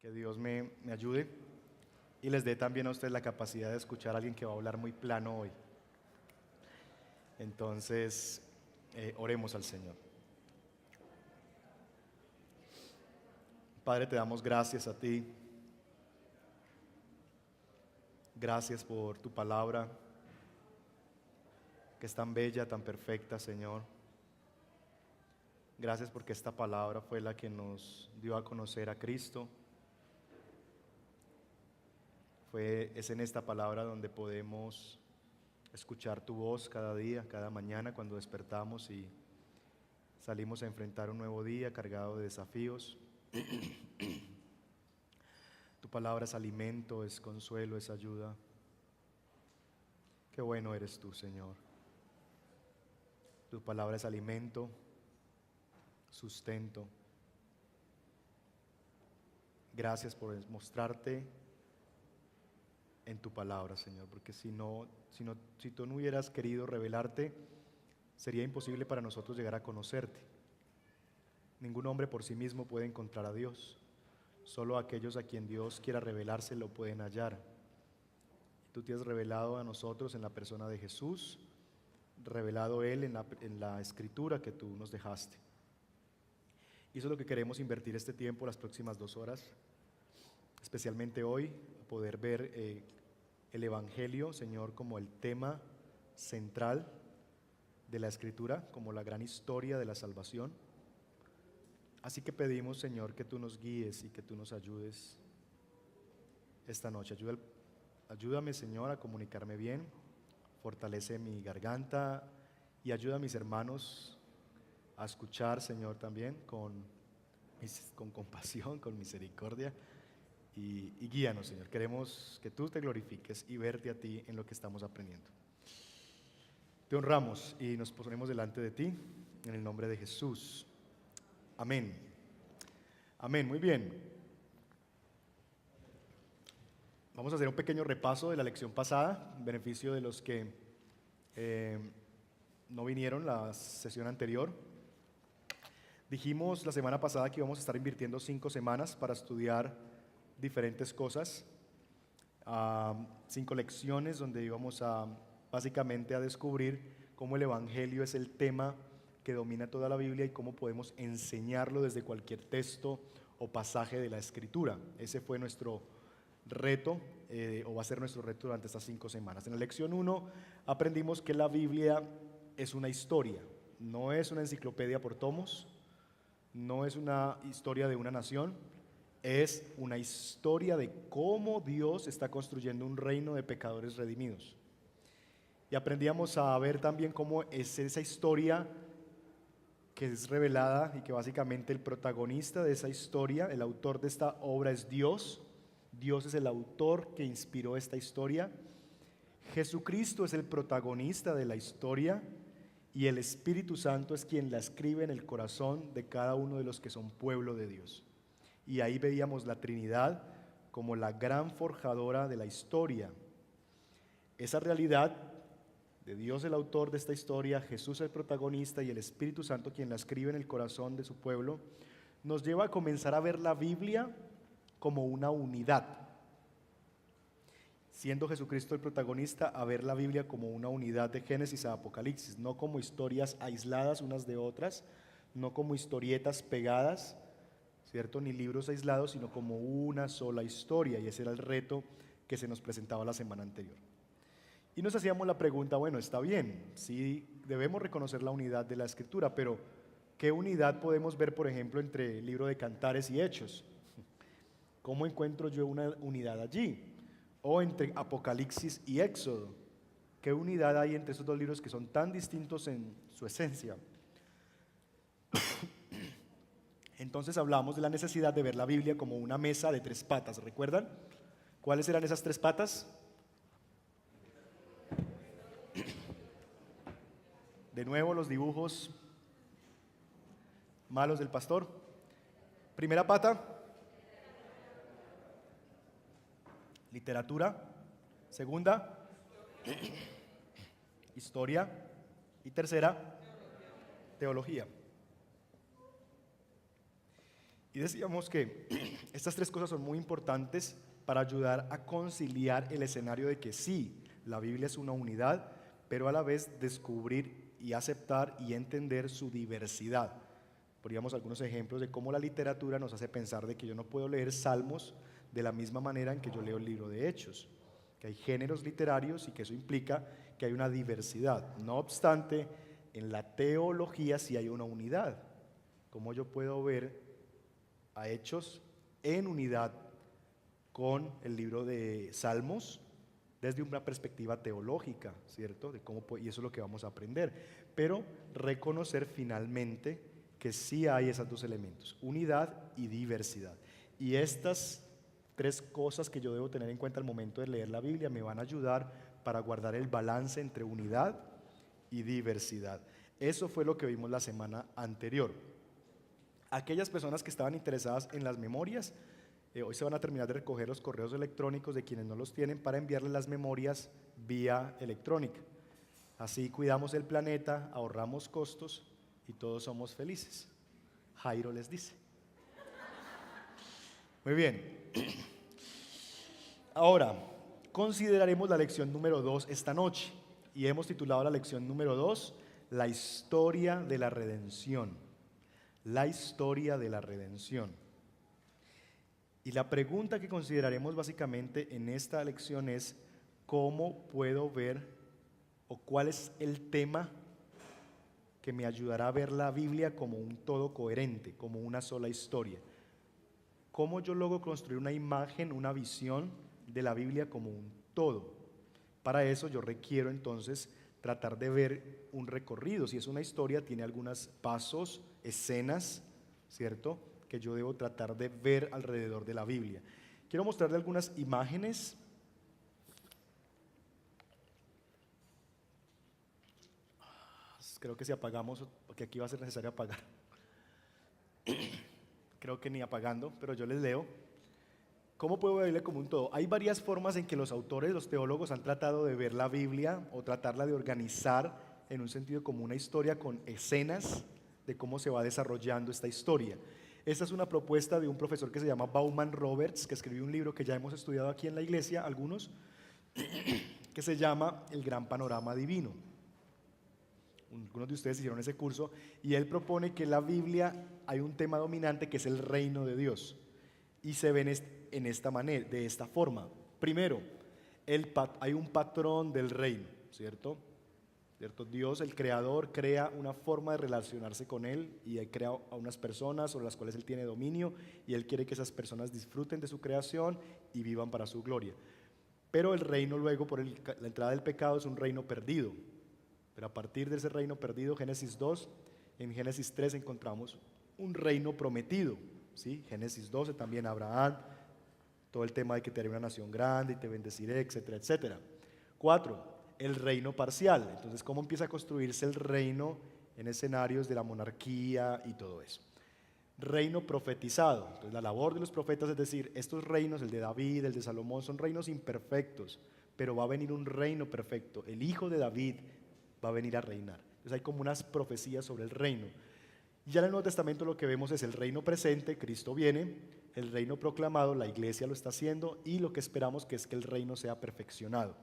Que Dios me ayude y les dé también a ustedes la capacidad de escuchar a alguien que va a hablar muy plano hoy. Entonces, oremos al Señor. Padre, te damos gracias a ti. Gracias por tu palabra, que es tan bella, tan perfecta, Señor. Gracias porque esta palabra fue la que nos dio a conocer a Cristo. Es en esta palabra donde podemos escuchar tu voz cada día, cada mañana cuando despertamos y salimos a enfrentar un nuevo día cargado de desafíos. Tu palabra es alimento, es consuelo, es ayuda. Qué bueno eres tú, Señor. Tu palabra es alimento, sustento. Gracias por mostrarte en tu palabra, Señor, porque si tú no hubieras querido revelarte, sería imposible para nosotros llegar a conocerte. Ningún hombre por sí mismo puede encontrar a Dios. Solo aquellos a quien Dios quiera revelarse lo pueden hallar. Tú te has revelado a nosotros en la persona de Jesús, revelado Él en la escritura que tú nos dejaste. Y eso es lo que queremos invertir este tiempo, las próximas 2 horas, especialmente hoy, poder ver el Evangelio, Señor, como el tema central de la Escritura, como la gran historia de la salvación. Así que pedimos, Señor, que tú nos guíes y que tú nos ayudes esta noche. Ayúdame, Señor, a comunicarme bien, fortalece mi garganta y ayuda a mis hermanos a escuchar, Señor, también con compasión, con misericordia. Y guíanos, Señor. Queremos que tú te glorifiques y verte a ti en lo que estamos aprendiendo. Te honramos y nos ponemos delante de ti en el nombre de Jesús. Amén. Amén, muy bien. Vamos a hacer un pequeño repaso de la lección pasada, en beneficio de los que no vinieron la sesión anterior. Dijimos la semana pasada que íbamos a estar invirtiendo 5 semanas para estudiar diferentes cosas, 5 lecciones donde íbamos básicamente a descubrir cómo el Evangelio es el tema que domina toda la Biblia y cómo podemos enseñarlo desde cualquier texto o pasaje de la Escritura. Ese fue nuestro reto, o va a ser nuestro reto durante estas 5 semanas. En la lección 1 aprendimos que la Biblia es una historia, no es una enciclopedia por tomos, no es una historia de una nación. Es una historia de cómo Dios está construyendo un reino de pecadores redimidos. Y aprendíamos a ver también cómo es esa historia que es revelada y que básicamente el protagonista de esa historia, el autor de esta obra es Dios. Dios es el autor que inspiró esta historia. Jesucristo es el protagonista de la historia y el Espíritu Santo es quien la escribe en el corazón de cada uno de los que son pueblo de Dios. Y ahí veíamos la Trinidad como la gran forjadora de la historia. Esa realidad de Dios el autor de esta historia, Jesús el protagonista y el Espíritu Santo quien la escribe en el corazón de su pueblo, nos lleva a comenzar a ver la Biblia como una unidad. Siendo Jesucristo el protagonista, a ver la Biblia como una unidad de Génesis a Apocalipsis, no como historias aisladas unas de otras, no como historietas pegadas, ¿cierto? Ni libros aislados, sino como una sola historia, y ese era el reto que se nos presentaba la semana anterior. Y nos hacíamos la pregunta, bueno, está bien, sí debemos reconocer la unidad de la Escritura, pero ¿qué unidad podemos ver, por ejemplo, entre el libro de Cantares y Hechos? ¿Cómo encuentro yo una unidad allí? O entre Apocalipsis y Éxodo. ¿Qué unidad hay entre esos 2 libros que son tan distintos en su esencia? Entonces hablamos de la necesidad de ver la Biblia como una mesa de 3 patas, ¿recuerdan? ¿Cuáles eran esas 3 patas? De nuevo los dibujos malos del pastor. Primera pata, literatura. Segunda, historia. Y tercera, teología. Y decíamos que estas tres cosas son muy importantes para ayudar a conciliar el escenario de que sí, la Biblia es una unidad, pero a la vez descubrir y aceptar y entender su diversidad. Poníamos algunos ejemplos de cómo la literatura nos hace pensar de que yo no puedo leer Salmos de la misma manera en que yo leo el libro de Hechos, que hay géneros literarios y que eso implica que hay una diversidad. No obstante, en la teología sí hay una unidad. ¿Cómo yo puedo ver a Hechos en unidad con el libro de Salmos desde una perspectiva teológica, ¿cierto? Y eso es lo que vamos a aprender. Pero reconocer finalmente que sí hay esos dos elementos, unidad y diversidad. Y estas tres cosas que yo debo tener en cuenta al momento de leer la Biblia me van a ayudar para guardar el balance entre unidad y diversidad. Eso fue lo que vimos la semana anterior. Aquellas personas que estaban interesadas en las memorias, hoy se van a terminar de recoger los correos electrónicos de quienes no los tienen para enviarles las memorias vía electrónica. Así cuidamos el planeta, ahorramos costos y todos somos felices. Jairo les dice. Muy bien. Ahora, consideraremos la lección número 2 esta noche y hemos titulado la lección número 2, la historia de la redención. La historia de la redención. Y la pregunta que consideraremos básicamente en esta lección es: ¿cómo puedo ver o cuál es el tema que me ayudará a ver la Biblia como un todo coherente, como una sola historia? ¿Cómo yo logro construir una imagen, una visión de la Biblia como un todo? Para eso yo requiero entonces tratar de ver un recorrido. Si es una historia, tiene algunos pasos, escenas, ¿cierto?, que yo debo tratar de ver alrededor de la Biblia. Quiero mostrarle algunas imágenes. Creo que si apagamos, porque aquí va a ser necesario apagar. Creo que ni apagando, pero yo les leo. ¿Cómo puedo ver la Biblia como un todo? Hay varias formas en que los autores, los teólogos han tratado de ver la Biblia o tratarla de organizar en un sentido como una historia con escenas de cómo se va desarrollando esta historia. Esta es una propuesta de un profesor que se llama Bauman Roberts, que escribió un libro que ya hemos estudiado aquí en la iglesia, algunos, que se llama El Gran Panorama Divino. Algunos de ustedes hicieron ese curso y él propone que en la Biblia hay un tema dominante que es el reino de Dios y se ven en esta manera, de esta forma. Primero, hay un patrón del reino, ¿cierto? Dios, el creador, crea una forma de relacionarse con él y él crea a unas personas sobre las cuales él tiene dominio y él quiere que esas personas disfruten de su creación y vivan para su gloria. Pero el reino luego, por la entrada del pecado, es un reino perdido. Pero a partir de ese reino perdido, Génesis 2, en Génesis 3 encontramos un reino prometido, ¿sí? Génesis 12 también Abraham, todo el tema de que te haré una nación grande y te bendeciré, etcétera, etcétera. 4, el reino parcial. Entonces, ¿cómo empieza a construirse el reino en escenarios de la monarquía y todo eso? Reino profetizado. Entonces, la labor de los profetas es decir, estos reinos, el de David, el de Salomón, son reinos imperfectos, pero va a venir un reino perfecto. El hijo de David va a venir a reinar. Entonces hay como unas profecías sobre el reino. Y ya en el Nuevo Testamento lo que vemos es el reino presente, Cristo viene, el reino proclamado, la iglesia lo está haciendo y lo que esperamos que es que el reino sea perfeccionado.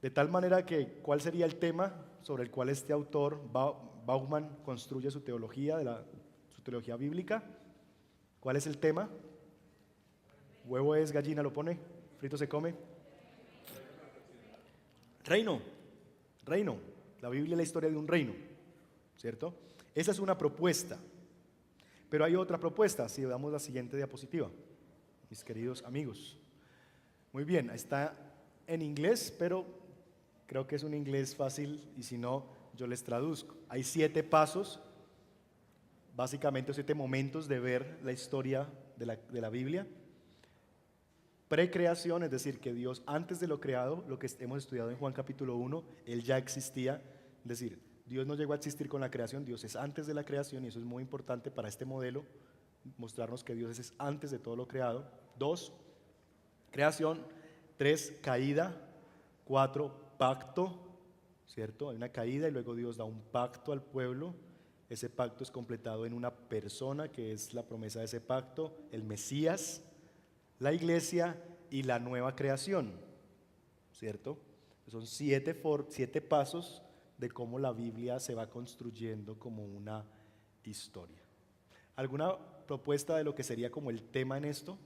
De tal manera que, ¿cuál sería el tema sobre el cual este autor, Bauman, construye su teología, su teología bíblica? ¿Cuál es el tema? Huevo es gallina, lo pone, frito se come. Reino. La Biblia es la historia de un reino, ¿cierto? Esa es una propuesta. Pero hay otra propuesta, si damos la siguiente diapositiva, mis queridos amigos. Muy bien, está en inglés, pero creo que es un inglés fácil y si no, yo les traduzco. Hay 7 pasos, básicamente 7 momentos de ver la historia de la Biblia. Precreación, es decir, que Dios antes de lo creado, lo que hemos estudiado en Juan capítulo 1, Él ya existía, es decir, Dios no llegó a existir con la creación, Dios es antes de la creación y eso es muy importante para este modelo, mostrarnos que Dios es antes de todo lo creado. 2, creación. 3, caída. 4, pacto, ¿cierto? Hay una caída y luego Dios da un pacto al pueblo, Ese pacto es completado en una persona que es la promesa de ese pacto, el Mesías, la iglesia y la nueva creación, ¿cierto? Son siete pasos de cómo la Biblia se va construyendo como una historia. ¿Alguna propuesta de lo que sería como el tema en esto?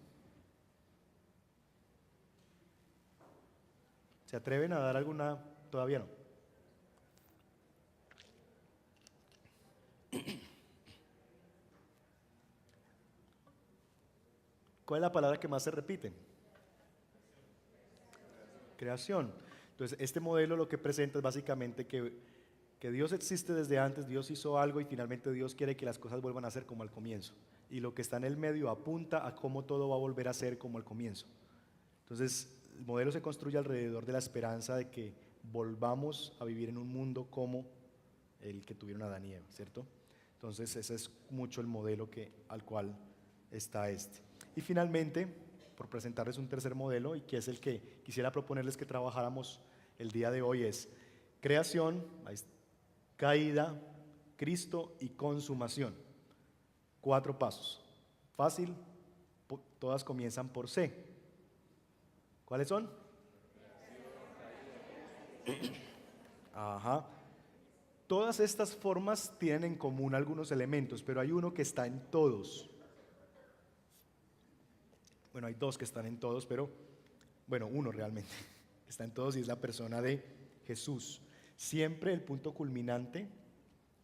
¿Se atreven a dar alguna? Todavía no. ¿Cuál es la palabra que más se repite? Creación. Entonces, este modelo lo que presenta es básicamente que Dios existe desde antes, Dios hizo algo y finalmente Dios quiere que las cosas vuelvan a ser como al comienzo. Y lo que está en el medio apunta a cómo todo va a volver a ser como al comienzo. Entonces, el modelo se construye alrededor de la esperanza de que volvamos a vivir en un mundo como el que tuvieron Adán y Eva, ¿cierto? Entonces, ese es mucho el modelo al cual está este. Y finalmente, por presentarles un tercer modelo, y que es el que quisiera proponerles que trabajáramos el día de hoy, es creación, caída, Cristo y consumación. 4 pasos. Fácil, todas comienzan por C. ¿Cuáles son? Ajá. Todas estas formas tienen en común algunos elementos, pero hay uno que está en todos. Bueno, hay 2 que están en todos, pero bueno, uno realmente está en todos y es la persona de Jesús. Siempre el punto culminante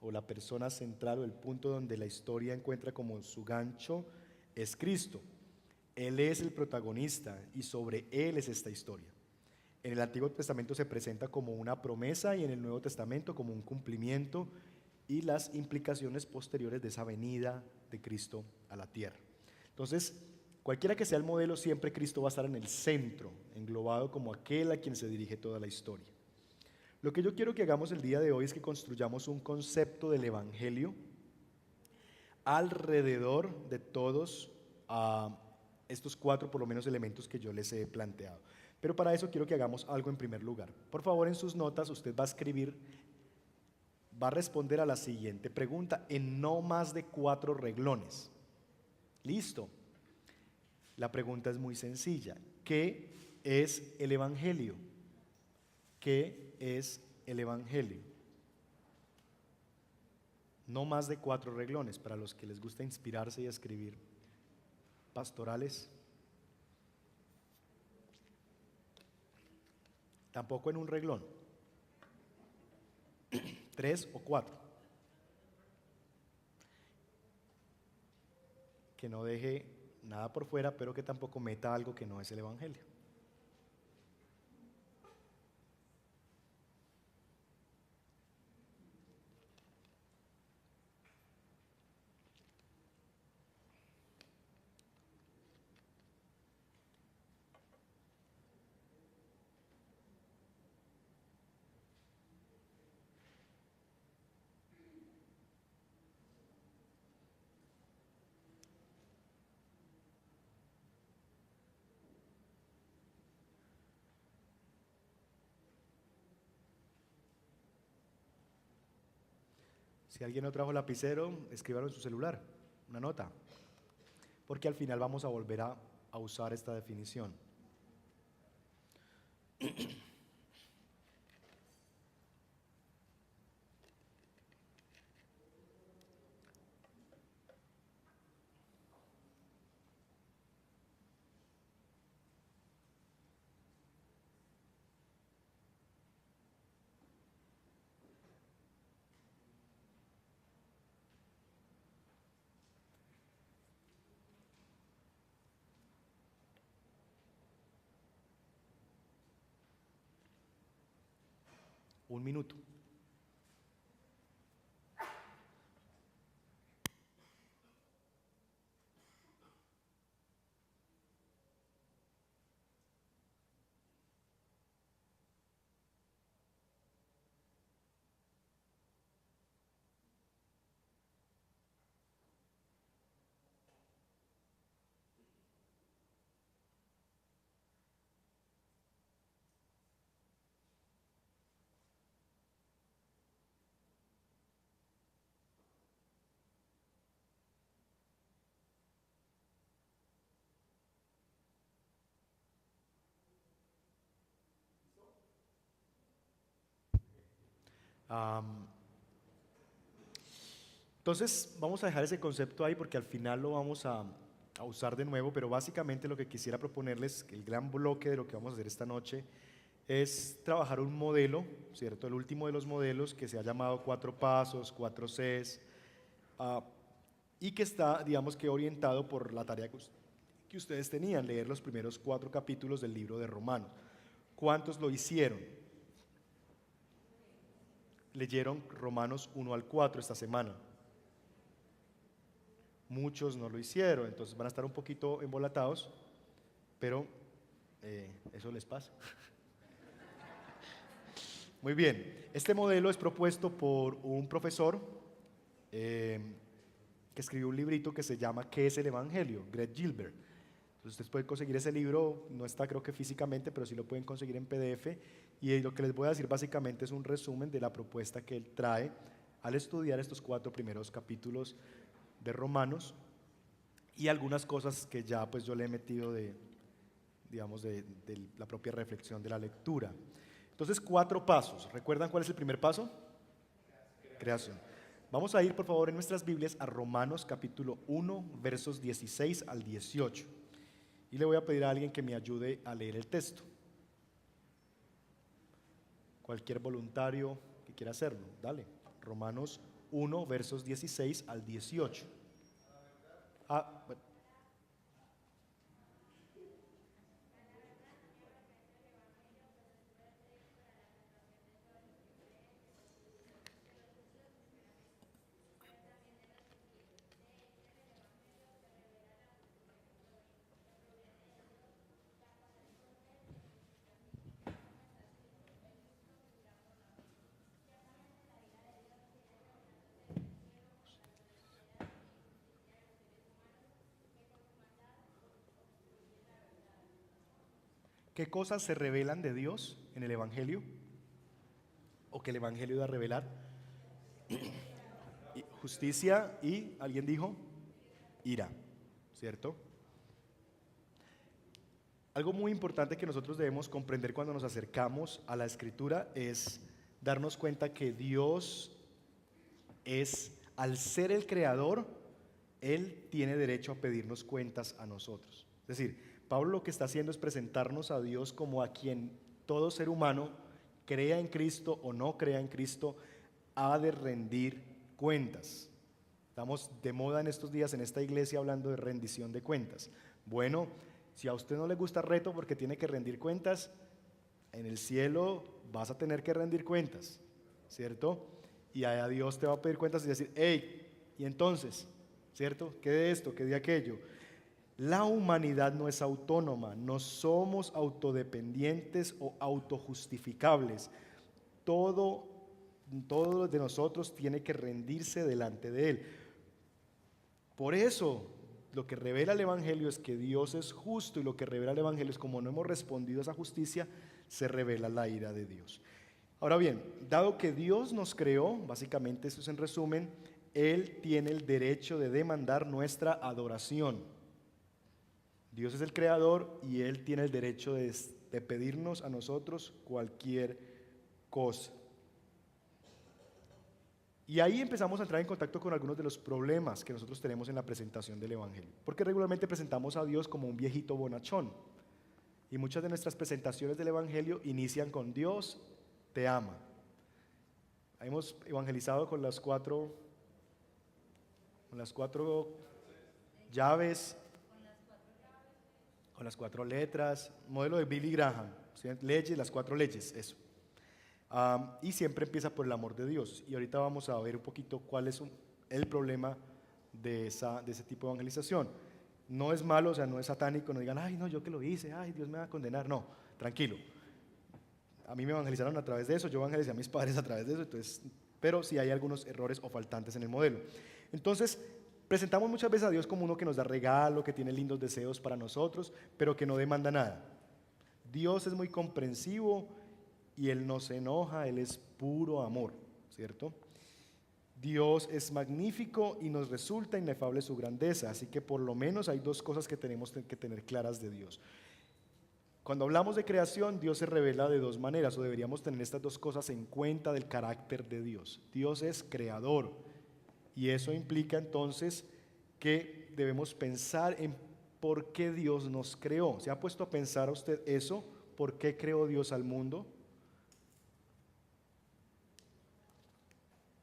o la persona central o el punto donde la historia encuentra como su gancho es Cristo. Él es el protagonista y sobre Él es esta historia. En el Antiguo Testamento se presenta como una promesa y en el Nuevo Testamento como un cumplimiento y las implicaciones posteriores de esa venida de Cristo a la tierra. Entonces, cualquiera que sea el modelo, siempre Cristo va a estar en el centro, englobado como aquel a quien se dirige toda la historia. Lo que yo quiero que hagamos el día de hoy es que construyamos un concepto del Evangelio alrededor de todos estos 4 por lo menos elementos que yo les he planteado. Pero para eso quiero que hagamos algo en primer lugar. Por favor, en sus notas usted va a escribir, va a responder a la siguiente pregunta en no más de 4 renglones. Listo. La pregunta es muy sencilla. ¿Qué es el Evangelio? ¿Qué es el Evangelio? No más de 4 renglones para los que les gusta inspirarse y escribir pastorales. Tampoco en un renglón. 3 o 4. Que no deje nada por fuera, pero que tampoco meta algo que no es el Evangelio. Si alguien no trajo lapicero, escríbalo en su celular, una nota, porque al final vamos a volver a usar esta definición. Un minuto. Am, entonces vamos a dejar ese concepto ahí porque al final lo vamos a usar de nuevo, pero básicamente lo que quisiera proponerles, el gran bloque de lo que vamos a hacer esta noche, es trabajar un modelo, ¿cierto? El último de los modelos que se ha llamado 4 pasos, 4 Cs, ah, y que está, digamos que orientado por la tarea que ustedes tenían, leer los primeros 4 capítulos del libro de Romanos. ¿Cuántos lo hicieron? Leyeron Romanos 1 al 4 esta semana. Muchos no lo hicieron, entonces van a estar un poquito embolatados, pero eso les pasa. Muy bien, este modelo es propuesto por un profesor que escribió un librito que se llama ¿Qué es el Evangelio? Greg Gilbert. Entonces ustedes pueden conseguir ese libro, no está creo que físicamente, pero sí lo pueden conseguir en PDF, y lo que les voy a decir básicamente es un resumen de la propuesta que él trae al estudiar estos 4 primeros capítulos de Romanos y algunas cosas que ya pues yo le he metido digamos, de la propia reflexión de la lectura. Entonces, 4 pasos. ¿Recuerdan cuál es el primer paso? Creación. Vamos a ir, por favor, en nuestras Biblias a Romanos capítulo 1, versos 16 al 18. Y le voy a pedir a alguien que me ayude a leer el texto. Cualquier voluntario que quiera hacerlo, dale. Romanos 1, versos 16 al 18. Bueno. ¿Qué cosas se revelan de Dios en el Evangelio? ¿O que el Evangelio da a revelar? Justicia y, ¿alguien dijo? Ira, ¿cierto? Algo muy importante que nosotros debemos comprender cuando nos acercamos a la Escritura es darnos cuenta que Dios es, al ser el creador, Él tiene derecho a pedirnos cuentas a nosotros. Es decir, Pablo lo que está haciendo es presentarnos a Dios como a quien todo ser humano, crea en Cristo o no crea en Cristo, ha de rendir cuentas. Estamos de moda en estos días en esta iglesia hablando de rendición de cuentas. Bueno, si a usted no le gusta el reto porque tiene que rendir cuentas, en el cielo vas a tener que rendir cuentas, ¿cierto? Y a Dios te va a pedir cuentas y decir, hey, y entonces, ¿cierto? ¿Qué de esto? ¿Qué de aquello? La humanidad no es autónoma, no somos autodependientes o autojustificables. Todo de nosotros tiene que rendirse delante de Él. Por eso, lo que revela el Evangelio es que Dios es justo, y lo que revela el Evangelio es como no hemos respondido a esa justicia, se revela la ira de Dios. Ahora bien, dado que Dios nos creó, básicamente eso es en resumen, Él tiene el derecho de demandar nuestra adoración. Dios es el creador y Él tiene el derecho de pedirnos a nosotros cualquier cosa. Y ahí empezamos a entrar en contacto con algunos de los problemas que nosotros tenemos en la presentación del Evangelio. Porque regularmente presentamos a Dios como un viejito bonachón. Y muchas de nuestras presentaciones del Evangelio inician con Dios te ama. Hemos evangelizado con las cuatro llaves, con las 4 letras, modelo de Billy Graham, ¿sí? Leyes, las 4 leyes, eso. Y siempre empieza por el amor de Dios. Y ahorita vamos a ver un poquito cuál es el problema de ese tipo de evangelización. No es malo, o sea, no es satánico, no digan, ay, no, yo que lo hice, ay, Dios me va a condenar. No, tranquilo. A mí me evangelizaron a través de eso, yo evangelicé a mis padres a través de eso, entonces, pero sí hay algunos errores o faltantes en el modelo. Entonces, presentamos muchas veces a Dios como uno que nos da regalo, que tiene lindos deseos para nosotros, pero que no demanda nada. Dios es muy comprensivo y Él no se enoja, Él es puro amor, ¿cierto? Dios es magnífico y nos resulta inefable su grandeza, así que por lo menos hay 2 cosas que tenemos que tener claras de Dios. Cuando hablamos de creación, Dios se revela de dos maneras, o deberíamos tener estas dos cosas en cuenta del carácter de Dios. Dios es creador, y eso implica entonces que debemos pensar en por qué Dios nos creó. ¿Se ha puesto a pensar a usted eso? ¿Por qué creó Dios al mundo?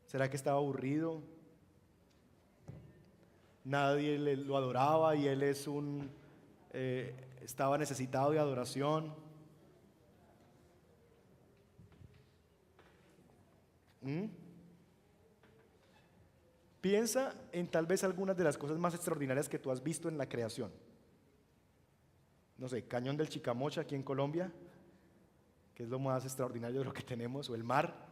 ¿Será que estaba aburrido? Nadie lo adoraba y él estaba necesitado de adoración. ¿Mm? Piensa en tal vez algunas de las cosas más extraordinarias que tú has visto en la creación. No sé, Cañón del Chicamocha aquí en Colombia, que es lo más extraordinario de lo que tenemos, o el mar,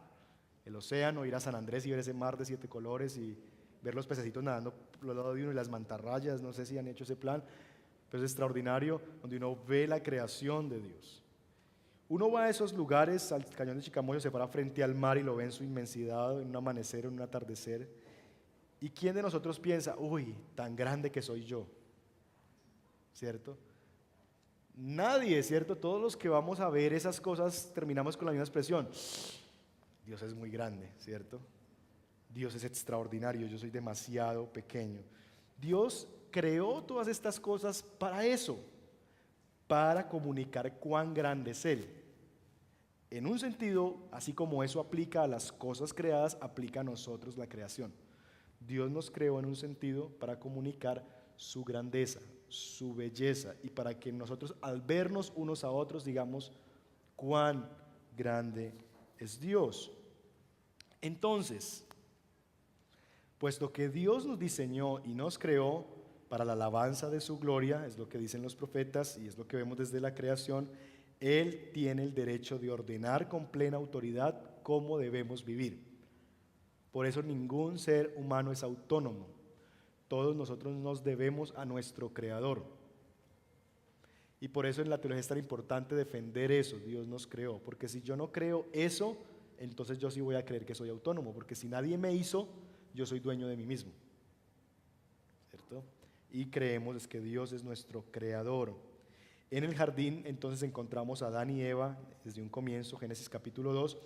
el océano, ir a San Andrés y ver ese mar de 7 colores y ver los pececitos nadando por el lado de uno y las mantarrayas. No sé si han hecho ese plan, pero es extraordinario, donde uno ve la creación de Dios. Uno va a esos lugares, al Cañón de Chicamoyo, se para frente al mar y lo ve en su inmensidad, en un amanecer, en un atardecer. ¿Y quién de nosotros piensa, uy, tan grande que soy yo? ¿Cierto? Nadie, ¿cierto? Todos los que vamos a ver esas cosas terminamos con la misma expresión. Dios es muy grande, ¿cierto? Dios es extraordinario, yo soy demasiado pequeño. Dios creó todas estas cosas para eso, para comunicar cuán grande es Él. En un sentido, así como eso aplica a las cosas creadas, aplica a nosotros la creación. Dios nos creó en un sentido para comunicar su grandeza, su belleza, y para que nosotros al vernos unos a otros digamos cuán grande es Dios. Entonces, puesto que Dios nos diseñó y nos creó para la alabanza de su gloria, es lo que dicen los profetas y es lo que vemos desde la creación, Él tiene el derecho de ordenar con plena autoridad cómo debemos vivir. Por eso ningún ser humano es autónomo. Todos nosotros nos debemos a nuestro Creador. Y por eso en la teología es tan importante defender eso. Dios nos creó, porque si yo no creo eso, entonces yo sí voy a creer que soy autónomo, porque si nadie me hizo, yo soy dueño de mí mismo, ¿cierto? Y creemos es que Dios es nuestro creador. En el jardín entonces encontramos a Adán y Eva desde un comienzo, Génesis capítulo 2,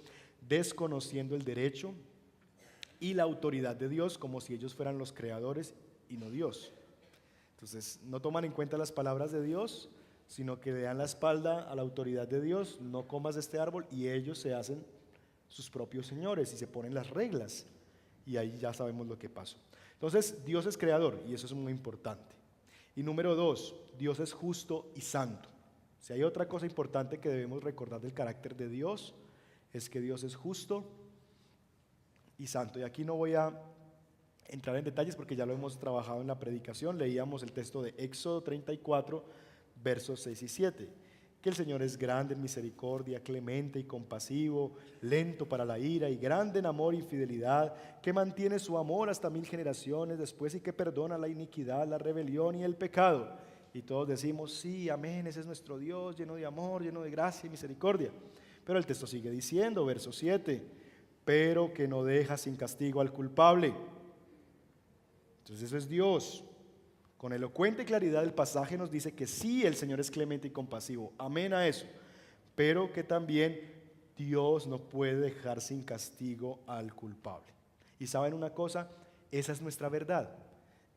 desconociendo el derecho y la autoridad de Dios como si ellos fueran los creadores y no Dios. Entonces no toman en cuenta las palabras de Dios, sino que le dan la espalda a la autoridad de Dios. No comas de este árbol, y ellos se hacen sus propios señores y se ponen las reglas, y ahí ya sabemos lo que pasó. Entonces Dios es creador y eso es muy importante. Y número 2, Dios es justo y santo. Si hay otra cosa importante que debemos recordar del carácter de Dios, es que Dios es justo y santo. Y aquí no voy a entrar en detalles porque ya lo hemos trabajado en la predicación. Leíamos el texto de Éxodo 34, versos 6 y 7, que el Señor es grande en misericordia, clemente y compasivo, lento para la ira y grande en amor y fidelidad, que mantiene su amor hasta 1000 generaciones después y que perdona la iniquidad, la rebelión y el pecado. Y todos decimos, sí, amén, ese es nuestro Dios, lleno de amor, lleno de gracia y misericordia. Pero el texto sigue diciendo, verso 7, pero que no deja sin castigo al culpable. Entonces eso es Dios. Con elocuente claridad el pasaje nos dice que sí, el Señor es clemente y compasivo, amén a eso, pero que también Dios no puede dejar sin castigo al culpable. Y saben una cosa, esa es nuestra verdad,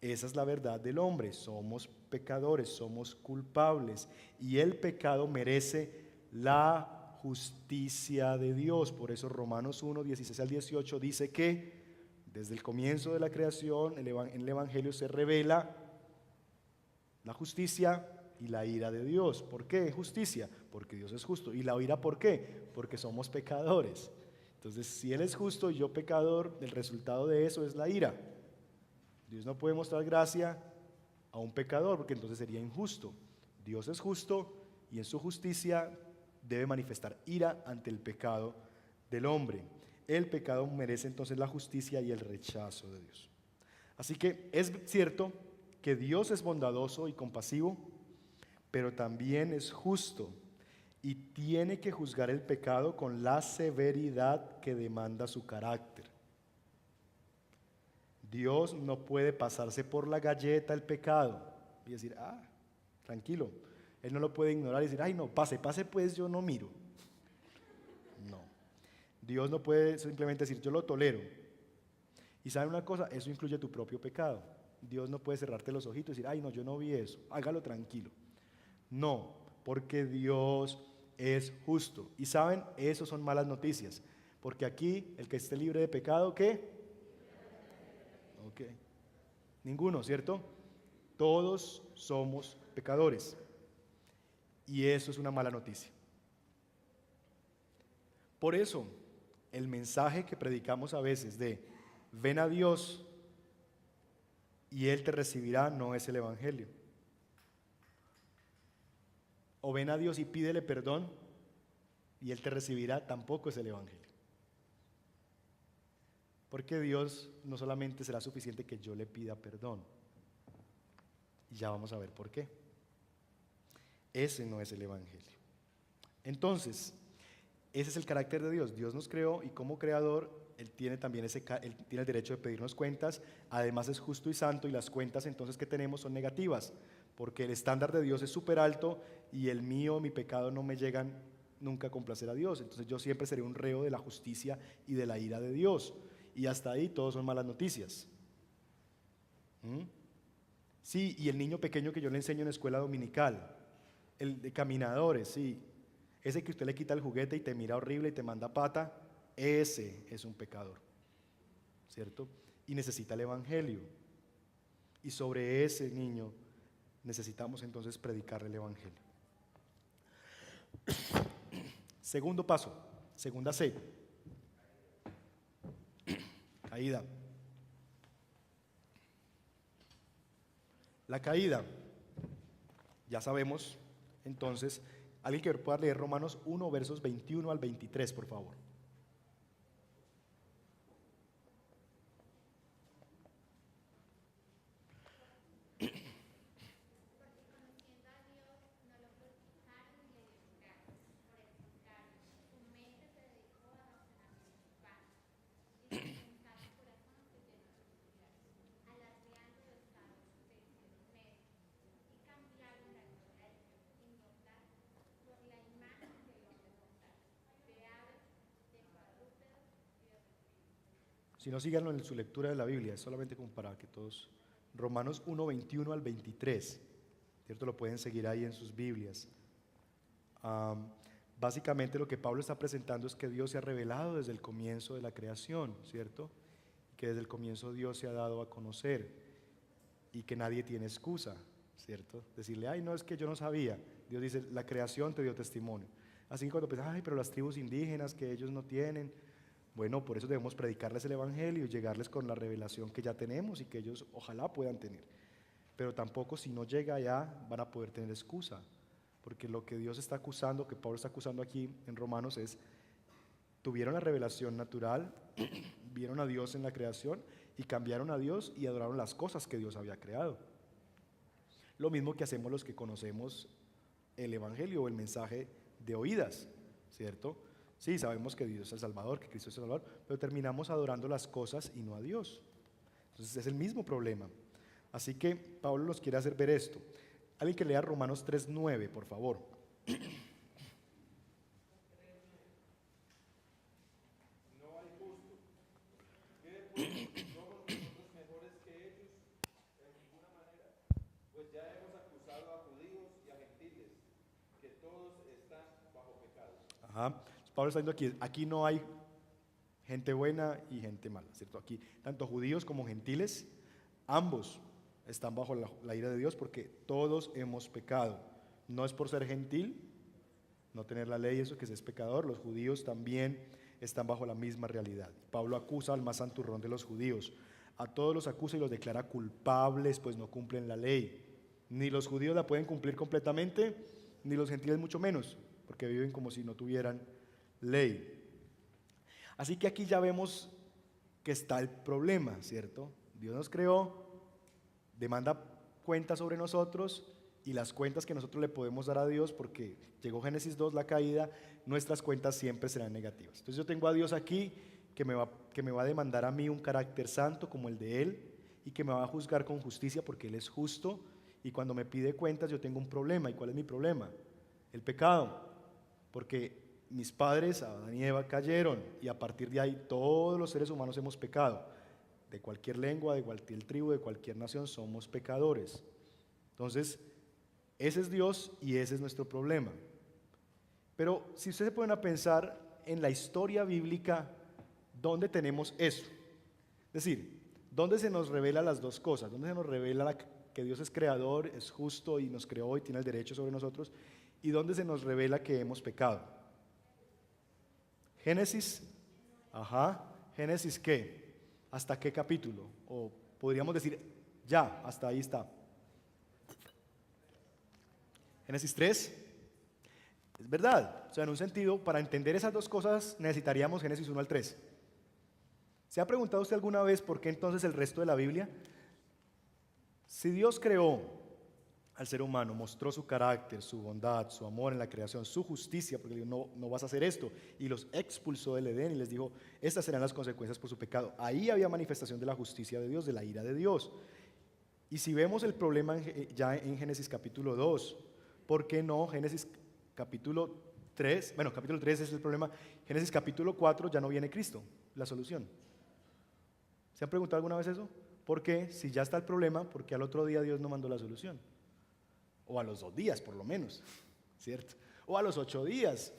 esa es la verdad del hombre, somos pecadores, somos culpables, y el pecado merece la justicia de Dios. Por eso Romanos 1, 16 al 18 dice que desde el comienzo de la creación en el Evangelio se revela la justicia y la ira de Dios. ¿Por qué justicia? Porque Dios es justo. ¿Y la ira por qué? Porque somos pecadores. Entonces, si Él es justo y yo pecador, el resultado de eso es la ira. Dios no puede mostrar gracia a un pecador porque entonces sería injusto. Dios es justo y en su justicia debe manifestar ira ante el pecado del hombre. El pecado merece entonces la justicia y el rechazo de Dios. Así que es cierto que Dios es bondadoso y compasivo, pero también es justo y tiene que juzgar el pecado con la severidad que demanda su carácter. Dios no puede pasarse por la galleta el pecado y decir, tranquilo, Él no lo puede ignorar y decir, ay no, pase pues yo no miro. No. Dios no puede simplemente decir, yo lo tolero. Y ¿saben una cosa? Eso incluye tu propio pecado. Dios no puede cerrarte los ojitos y decir, ay no, yo no vi eso, hágalo tranquilo. No, porque Dios es justo. Y ¿saben? Eso son malas noticias. Porque aquí, el que esté libre de pecado, ¿qué? Ok. Ninguno, ¿cierto? Todos somos pecadores. Y eso es una mala noticia. Por eso, el mensaje que predicamos a veces de ven a Dios y Él te recibirá no es el Evangelio. O ven a Dios y pídele perdón y Él te recibirá tampoco es el Evangelio. Porque Dios no solamente será suficiente que yo le pida perdón. Y ya vamos a ver por qué. Ese no es el Evangelio. Entonces, ese es el carácter de Dios. Dios nos creó y como creador, Él tiene también Él tiene el derecho de pedirnos cuentas. Además es justo y santo y las cuentas entonces que tenemos son negativas. Porque el estándar de Dios es súper alto y el mío, mi pecado no me llegan nunca a complacer a Dios. Entonces yo siempre seré un reo de la justicia y de la ira de Dios. Y hasta ahí todos son malas noticias. Sí, y el niño pequeño que yo le enseño en escuela dominical, el de caminadores, sí, ese que usted le quita el juguete y te mira horrible y te manda pata, ese es un pecador, ¿cierto? Y necesita el Evangelio. Y sobre ese niño necesitamos entonces predicarle el Evangelio. Segundo paso, segunda C. Caída. La caída, ya sabemos, entonces, alguien que pueda leer Romanos 1, versos 21 al 23, por favor. Si no, síganlo en su lectura de la Biblia, es solamente como para que todos. Romanos 1, 21 al 23, ¿cierto? Lo pueden seguir ahí en sus Biblias. Básicamente lo que Pablo está presentando es que Dios se ha revelado desde el comienzo de la creación, ¿cierto? Que desde el comienzo Dios se ha dado a conocer y que nadie tiene excusa, ¿cierto? Decirle, ay, no, es que yo no sabía. Dios dice, la creación te dio testimonio. Así que cuando piensas, ay, pero las tribus indígenas que ellos no tienen, bueno, por eso debemos predicarles el Evangelio y llegarles con la revelación que ya tenemos y que ellos ojalá puedan tener. Pero tampoco si no llega allá van a poder tener excusa, porque lo que Dios está acusando, que Pablo está acusando aquí en Romanos es, tuvieron la revelación natural, vieron a Dios en la creación y cambiaron a Dios y adoraron las cosas que Dios había creado. Lo mismo que hacemos los que conocemos el Evangelio o el mensaje de oídas, ¿cierto? Sí, sabemos que Dios es el Salvador, que Cristo es el Salvador, pero terminamos adorando las cosas y no a Dios. Entonces es el mismo problema. Así que Pablo nos quiere hacer ver esto. Alguien que lea Romanos 3:9, por favor. Ajá. Pablo está diciendo aquí no hay gente buena y gente mala, ¿cierto? Aquí tanto judíos como gentiles, ambos están bajo la ira de Dios porque todos hemos pecado. No es por ser gentil, no tener la ley, eso que es pecador, los judíos también están bajo la misma realidad. Pablo acusa al más santurrón de los judíos. A todos los acusa y los declara culpables, pues no cumplen la ley. Ni los judíos la pueden cumplir completamente, ni los gentiles mucho menos, porque viven como si no tuvieran ley. Así que aquí ya vemos que está el problema, ¿cierto? Dios nos creó, demanda cuentas sobre nosotros y las cuentas que nosotros le podemos dar a Dios, porque llegó Génesis 2, la caída, nuestras cuentas siempre serán negativas. Entonces yo tengo a Dios aquí que me va a demandar a mí un carácter santo como el de Él y que me va a juzgar con justicia porque Él es justo Y cuando me pide cuentas yo tengo un problema. ¿Y cuál es mi problema? El pecado. Porque mis padres, Adán y Eva, cayeron y a partir de ahí todos los seres humanos hemos pecado. De cualquier lengua, de cualquier tribu, de cualquier nación somos pecadores. Entonces, ese es Dios y ese es nuestro problema. Pero si ustedes se ponen a pensar en la historia bíblica, ¿dónde tenemos eso? Es decir, ¿dónde se nos revela las dos cosas? ¿Dónde se nos revela que Dios es creador, es justo y nos creó y tiene el derecho sobre nosotros? ¿Y dónde se nos revela que hemos pecado? Génesis, ¿Génesis qué? ¿Hasta qué capítulo? O podríamos decir, ya, hasta ahí está. Génesis 3. Es verdad, o sea, en un sentido, para entender esas dos cosas necesitaríamos Génesis 1 al 3. ¿Se ha preguntado usted alguna vez por qué entonces el resto de la Biblia? Si Dios creó al ser humano, mostró su carácter, su bondad, su amor en la creación, su justicia, porque le dijo, no vas a hacer esto, y los expulsó del Edén y les dijo, estas serán las consecuencias por su pecado. Ahí había manifestación de la justicia de Dios, de la ira de Dios. Y si vemos el problema ya en Génesis capítulo 2, ¿por qué no Génesis capítulo 3? Bueno, capítulo 3 es el problema. Génesis capítulo 4 ya no viene Cristo, la solución. ¿Se han preguntado alguna vez eso? ¿Por qué? Si ya está el problema, ¿por qué al otro día Dios no mandó la solución? O a los 2 días, por lo menos, ¿cierto? O a los 8 días.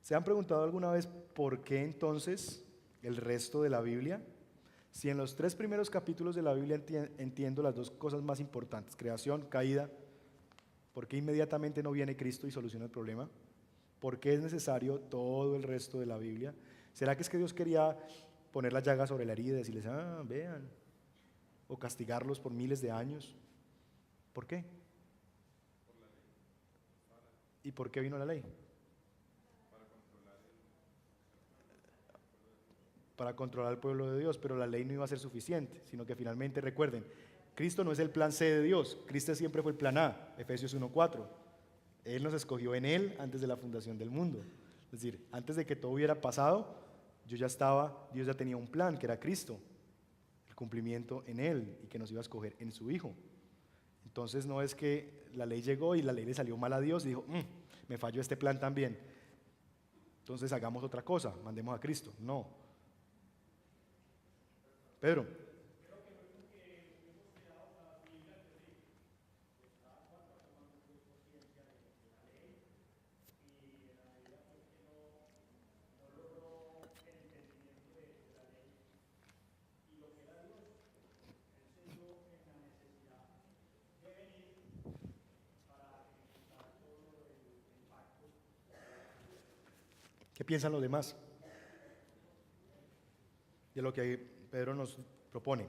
¿Se han preguntado alguna vez por qué entonces el resto de la Biblia? Si en los 3 primeros capítulos de la Biblia entiendo las dos cosas más importantes, creación, caída, ¿por qué inmediatamente no viene Cristo y soluciona el problema? ¿Por qué es necesario todo el resto de la Biblia? ¿Será que es que Dios quería poner la llaga sobre la herida y decirles, vean, o castigarlos por miles de años? ¿Por qué? ¿Y por qué vino la ley? Para controlar al pueblo de Dios, pero la ley no iba a ser suficiente, sino que finalmente, recuerden, Cristo no es el plan C de Dios, Cristo siempre fue el plan A, Efesios 1:4. Él nos escogió en Él antes de la fundación del mundo. Es decir, antes de que todo hubiera pasado, Dios ya tenía un plan, que era Cristo, el cumplimiento en Él y que nos iba a escoger en su Hijo. Entonces no es que la ley llegó y la ley le salió mal a Dios y dijo, me falló este plan también, entonces hagamos otra cosa, mandemos a Cristo. No. Pedro. ¿Qué piensan los demás de lo que Pedro nos propone?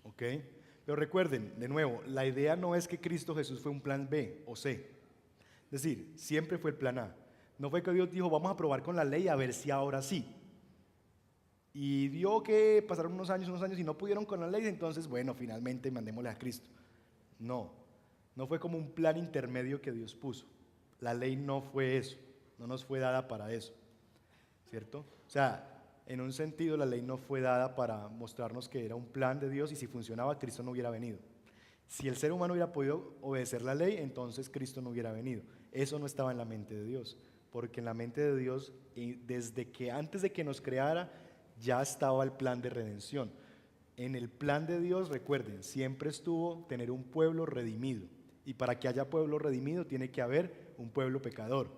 Ok, pero recuerden, de nuevo, la idea no es que Cristo Jesús fue un plan B o C. Es decir, siempre fue el plan A. No fue que Dios dijo, vamos a probar con la ley a ver si ahora sí. Y vio que pasaron unos años y no pudieron con la ley, entonces, bueno, finalmente mandémosle a Cristo. No, no fue como un plan intermedio que Dios puso. La ley no fue eso, no nos fue dada para eso, ¿cierto? O sea, en un sentido la ley no fue dada para mostrarnos que era un plan de Dios y si funcionaba Cristo no hubiera venido. Si el ser humano hubiera podido obedecer la ley, entonces Cristo no hubiera venido. Eso no estaba en la mente de Dios, porque en la mente de Dios, desde que antes de que nos creara, ya estaba el plan de redención. En el plan de Dios, recuerden, siempre estuvo tener un pueblo redimido. Y para que haya pueblo redimido tiene que haber un pueblo pecador.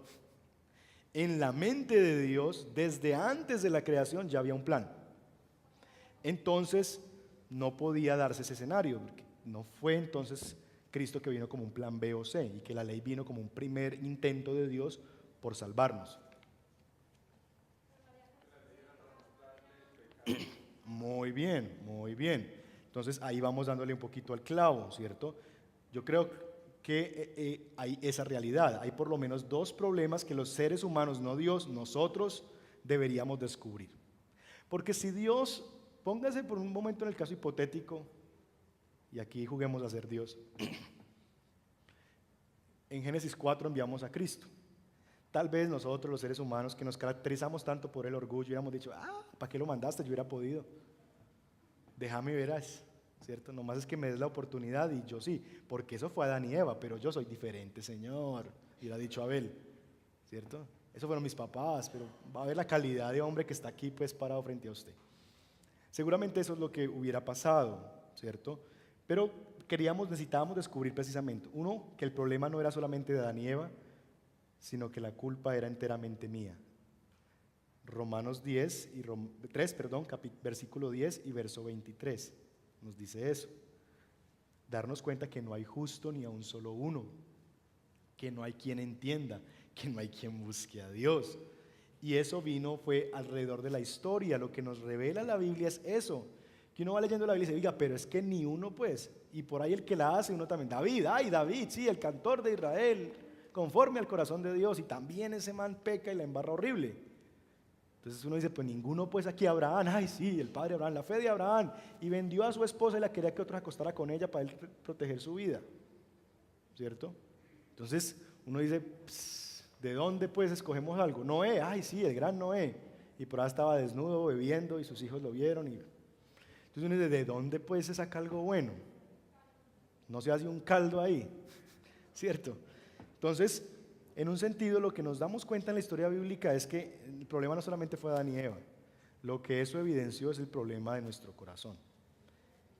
En la mente de Dios, desde antes de la creación ya había un plan. Entonces, no podía darse ese escenario, porque no fue entonces Cristo que vino como un plan B o C, y que la ley vino como un primer intento de Dios por salvarnos. Muy bien, muy bien. Entonces ahí vamos dándole un poquito al clavo, ¿cierto? Yo creo que hay esa realidad. Hay por lo menos 2 problemas que los seres humanos, no Dios, nosotros deberíamos descubrir. Porque si Dios, póngase por un momento en el caso hipotético, y aquí juguemos a ser Dios. En Génesis 4 enviamos a Cristo. Tal vez nosotros los seres humanos que nos caracterizamos tanto por el orgullo hubiéramos dicho, ¿para qué lo mandaste? Yo hubiera podido. Déjame verás, ¿cierto? Nomás es que me des la oportunidad y yo sí, porque eso fue Adán y Eva, pero yo soy diferente, Señor, hubiera dicho Abel, ¿cierto? Eso fueron mis papás, pero va a ver la calidad de hombre que está aquí pues parado frente a usted. Seguramente eso es lo que hubiera pasado, ¿cierto? Pero necesitábamos descubrir precisamente, uno, que el problema no era solamente de Adán y Eva, sino que la culpa era enteramente mía. Romanos 3, versículo 10 y verso 23 nos dice eso. Darnos cuenta que no hay justo ni a un solo uno, que no hay quien entienda, que no hay quien busque a Dios. Y eso fue alrededor de la historia. Lo que nos revela la Biblia es eso. Que uno va leyendo la Biblia y dice, oiga, pero es que ni uno pues, y por ahí el que la hace, uno también, David, sí, el cantor de Israel, conforme al corazón de Dios, y también ese man peca y la embarra horrible. Entonces uno dice, pues ninguno pues aquí Abraham, sí, el padre Abraham, la fe de Abraham, y vendió a su esposa y la quería que otro acostara con ella para él proteger su vida, ¿cierto? Entonces uno dice, ¿de dónde pues escogemos algo? Noé, sí, el gran Noé, y por ahí estaba desnudo bebiendo y sus hijos lo vieron, entonces uno dice, ¿de dónde pues se saca algo bueno? No se hace un caldo ahí, ¿cierto? Entonces, en un sentido, lo que nos damos cuenta en la historia bíblica es que el problema no solamente fue Adán y Eva, lo que eso evidenció es el problema de nuestro corazón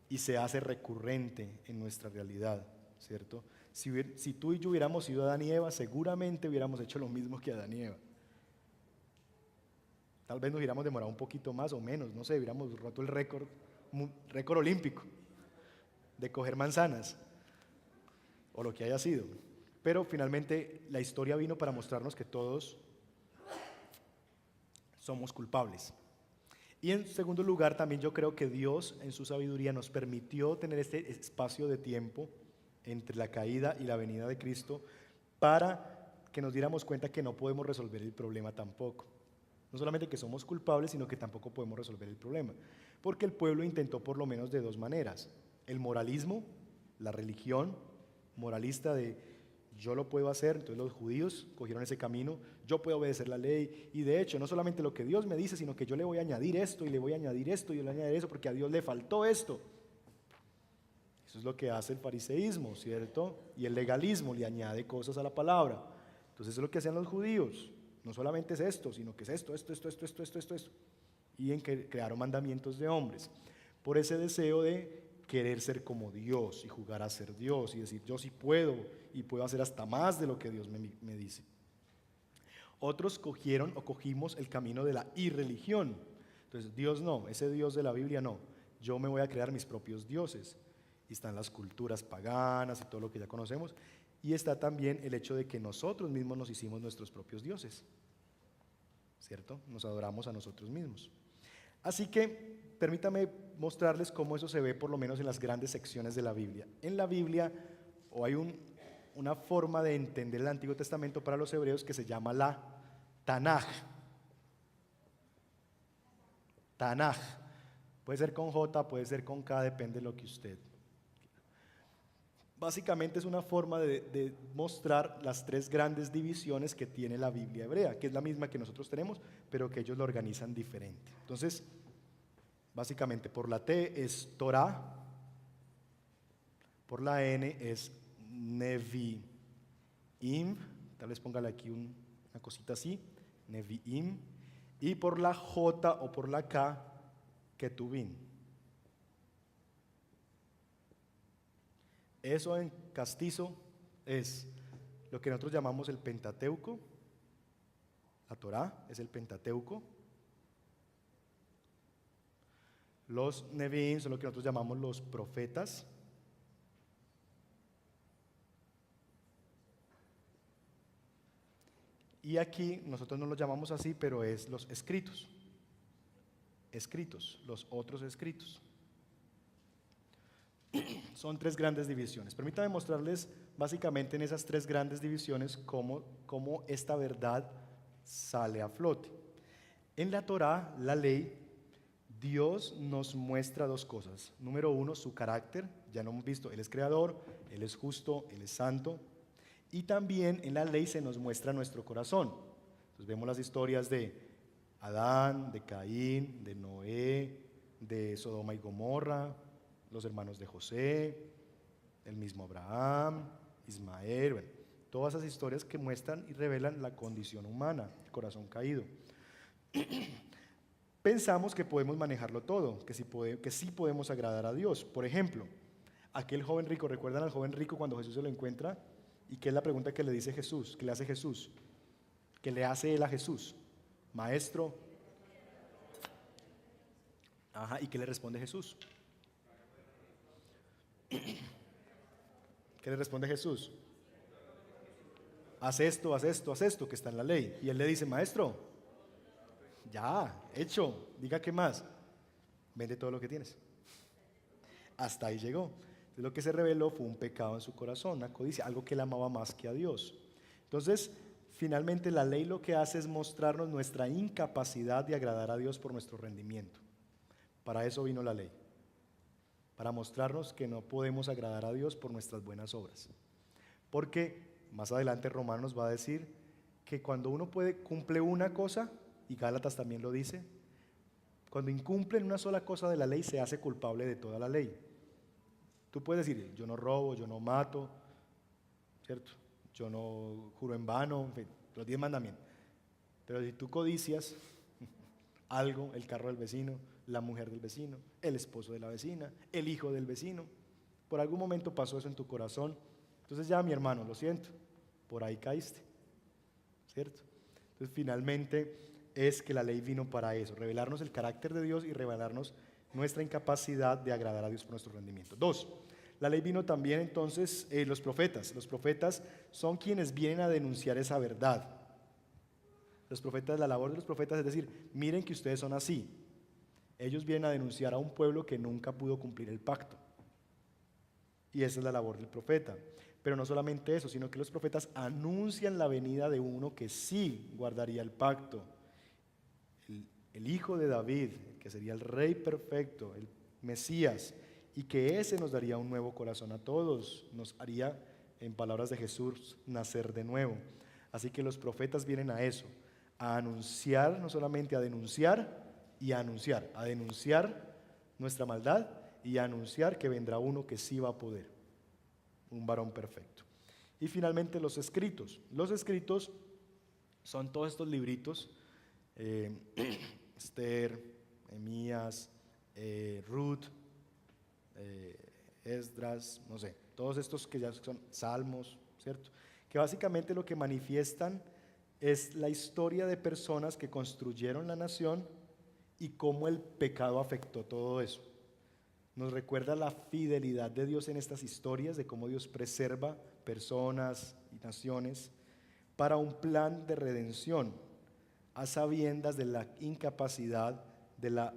y se hace recurrente en nuestra realidad, ¿cierto? Si tú y yo hubiéramos sido Adán y Eva, seguramente hubiéramos hecho lo mismo que Adán y Eva. Tal vez nos hubiéramos demorado un poquito más o menos, no sé, hubiéramos roto el récord olímpico de coger manzanas o lo que haya sido. Pero finalmente la historia vino para mostrarnos que todos somos culpables. Y en segundo lugar, también yo creo que Dios en su sabiduría nos permitió tener este espacio de tiempo entre la caída y la venida de Cristo para que nos diéramos cuenta que no podemos resolver el problema tampoco. No solamente que somos culpables, sino que tampoco podemos resolver el problema. Porque el pueblo intentó por lo menos de dos maneras. El moralismo, la religión moralista de yo lo puedo hacer, entonces los judíos cogieron ese camino, yo puedo obedecer la ley, y de hecho no solamente lo que Dios me dice, sino que yo le voy a añadir esto, y le voy a añadir esto, y le voy a añadir eso, porque a Dios le faltó esto. Eso es lo que hace el fariseísmo, ¿cierto? Y el legalismo le añade cosas a la palabra. Entonces eso es lo que hacían los judíos, no solamente es esto, sino que es esto, y en que crearon mandamientos de hombres, por ese deseo de querer ser como Dios y jugar a ser Dios y decir yo sí puedo y puedo hacer hasta más de lo que Dios me dice. Otros cogimos el camino de la irreligión. Entonces Dios no, ese Dios de la Biblia no, yo me voy a crear mis propios dioses. Y están las culturas paganas y todo lo que ya conocemos, y está también el hecho de que nosotros mismos nos hicimos nuestros propios dioses, ¿cierto? Nos adoramos a nosotros mismos. Así que permítame mostrarles cómo eso se ve por lo menos en las grandes secciones de la Biblia. En la Biblia hay una forma de entender el Antiguo Testamento para los hebreos que se llama la Tanaj. Tanaj. Puede ser con J, puede ser con K, depende de lo que usted. Básicamente es una forma de mostrar las tres grandes divisiones que tiene la Biblia hebrea, que es la misma que nosotros tenemos, pero que ellos lo organizan diferente. Entonces, básicamente por la T es Torah, por la N es Nevi'im, tal vez póngale aquí una cosita así, Nevi'im, y por la J o por la K, Ketuvim. Eso en castizo es lo que nosotros llamamos el Pentateuco. La Torá es el Pentateuco. Los Nevi'im son lo que nosotros llamamos los profetas. Y aquí nosotros no los llamamos así, pero es los escritos. Escritos, los otros escritos. Son tres grandes divisiones. Permítanme mostrarles básicamente en esas tres grandes divisiones cómo esta verdad sale a flote. En la Torá, la ley, Dios nos muestra dos cosas. Número uno, su carácter. Ya lo hemos visto, Él es creador, Él es justo, Él es santo. Y también en la ley se nos muestra nuestro corazón. Entonces vemos las historias de Adán, de Caín, de Noé, de Sodoma y Gomorra, los hermanos de José, el mismo Abraham, Ismael, bueno, todas esas historias que muestran y revelan la condición humana, el corazón caído. Pensamos que podemos manejarlo todo, que sí podemos agradar a Dios. Por ejemplo, aquel joven rico, ¿recuerdan al joven rico cuando Jesús se lo encuentra? ¿Y qué es la pregunta que le dice Jesús? ¿Qué le hace Jesús? ¿Qué le hace él a Jesús? Maestro. Ajá, ¿y qué le responde Jesús? ¿Qué le responde Jesús? Haz esto, haz esto, haz esto, que está en la ley. Y él le dice, maestro, ya, hecho, diga qué más. Vende todo lo que tienes. Hasta ahí llegó. Entonces, lo que se reveló fue un pecado en su corazón, una codicia, algo que él amaba más que a Dios. Entonces, finalmente la ley lo que hace es mostrarnos nuestra incapacidad de agradar a Dios por nuestro rendimiento. Para eso vino la ley, para mostrarnos que no podemos agradar a Dios por nuestras buenas obras. Porque más adelante Romanos va a decir que cuando uno cumple una cosa, y Gálatas también lo dice, cuando incumplen una sola cosa de la ley se hace culpable de toda la ley. Tú puedes decir, yo no robo, yo no mato, ¿cierto? Yo no juro en vano, en fin, los 10 mandamientos. Pero si tú codicias algo, el carro del vecino, la mujer del vecino, el esposo de la vecina, el hijo del vecino, por algún momento pasó eso en tu corazón, entonces ya mi hermano, lo siento, por ahí caíste, ¿cierto? Entonces finalmente es que la ley vino para eso, revelarnos el carácter de Dios y revelarnos nuestra incapacidad de agradar a Dios por nuestro rendimiento. 2, la ley vino también entonces los profetas. Los profetas son quienes vienen a denunciar esa verdad. Los profetas, la labor de los profetas es decir, miren que ustedes son así. Ellos vienen a denunciar a un pueblo que nunca pudo cumplir el pacto. Y esa es la labor del profeta. Pero no solamente eso, sino que los profetas anuncian la venida de uno que sí guardaría el pacto. El hijo de David, que sería el rey perfecto, el Mesías, y que ese nos daría un nuevo corazón a todos, nos haría, en palabras de Jesús, nacer de nuevo. Así que los profetas vienen a eso, a anunciar, no solamente a denunciar y a denunciar nuestra maldad y a anunciar que vendrá uno que sí va a poder, un varón perfecto. Y finalmente los escritos. Los escritos son todos estos libritos, Esther, Nehemías, Ruth, Esdras, no sé, todos estos que ya son salmos, ¿cierto? Que básicamente lo que manifiestan es la historia de personas que construyeron la nación y cómo el pecado afectó todo eso. Nos recuerda la fidelidad de Dios en estas historias, de cómo Dios preserva personas y naciones para un plan de redención, a sabiendas de la incapacidad de la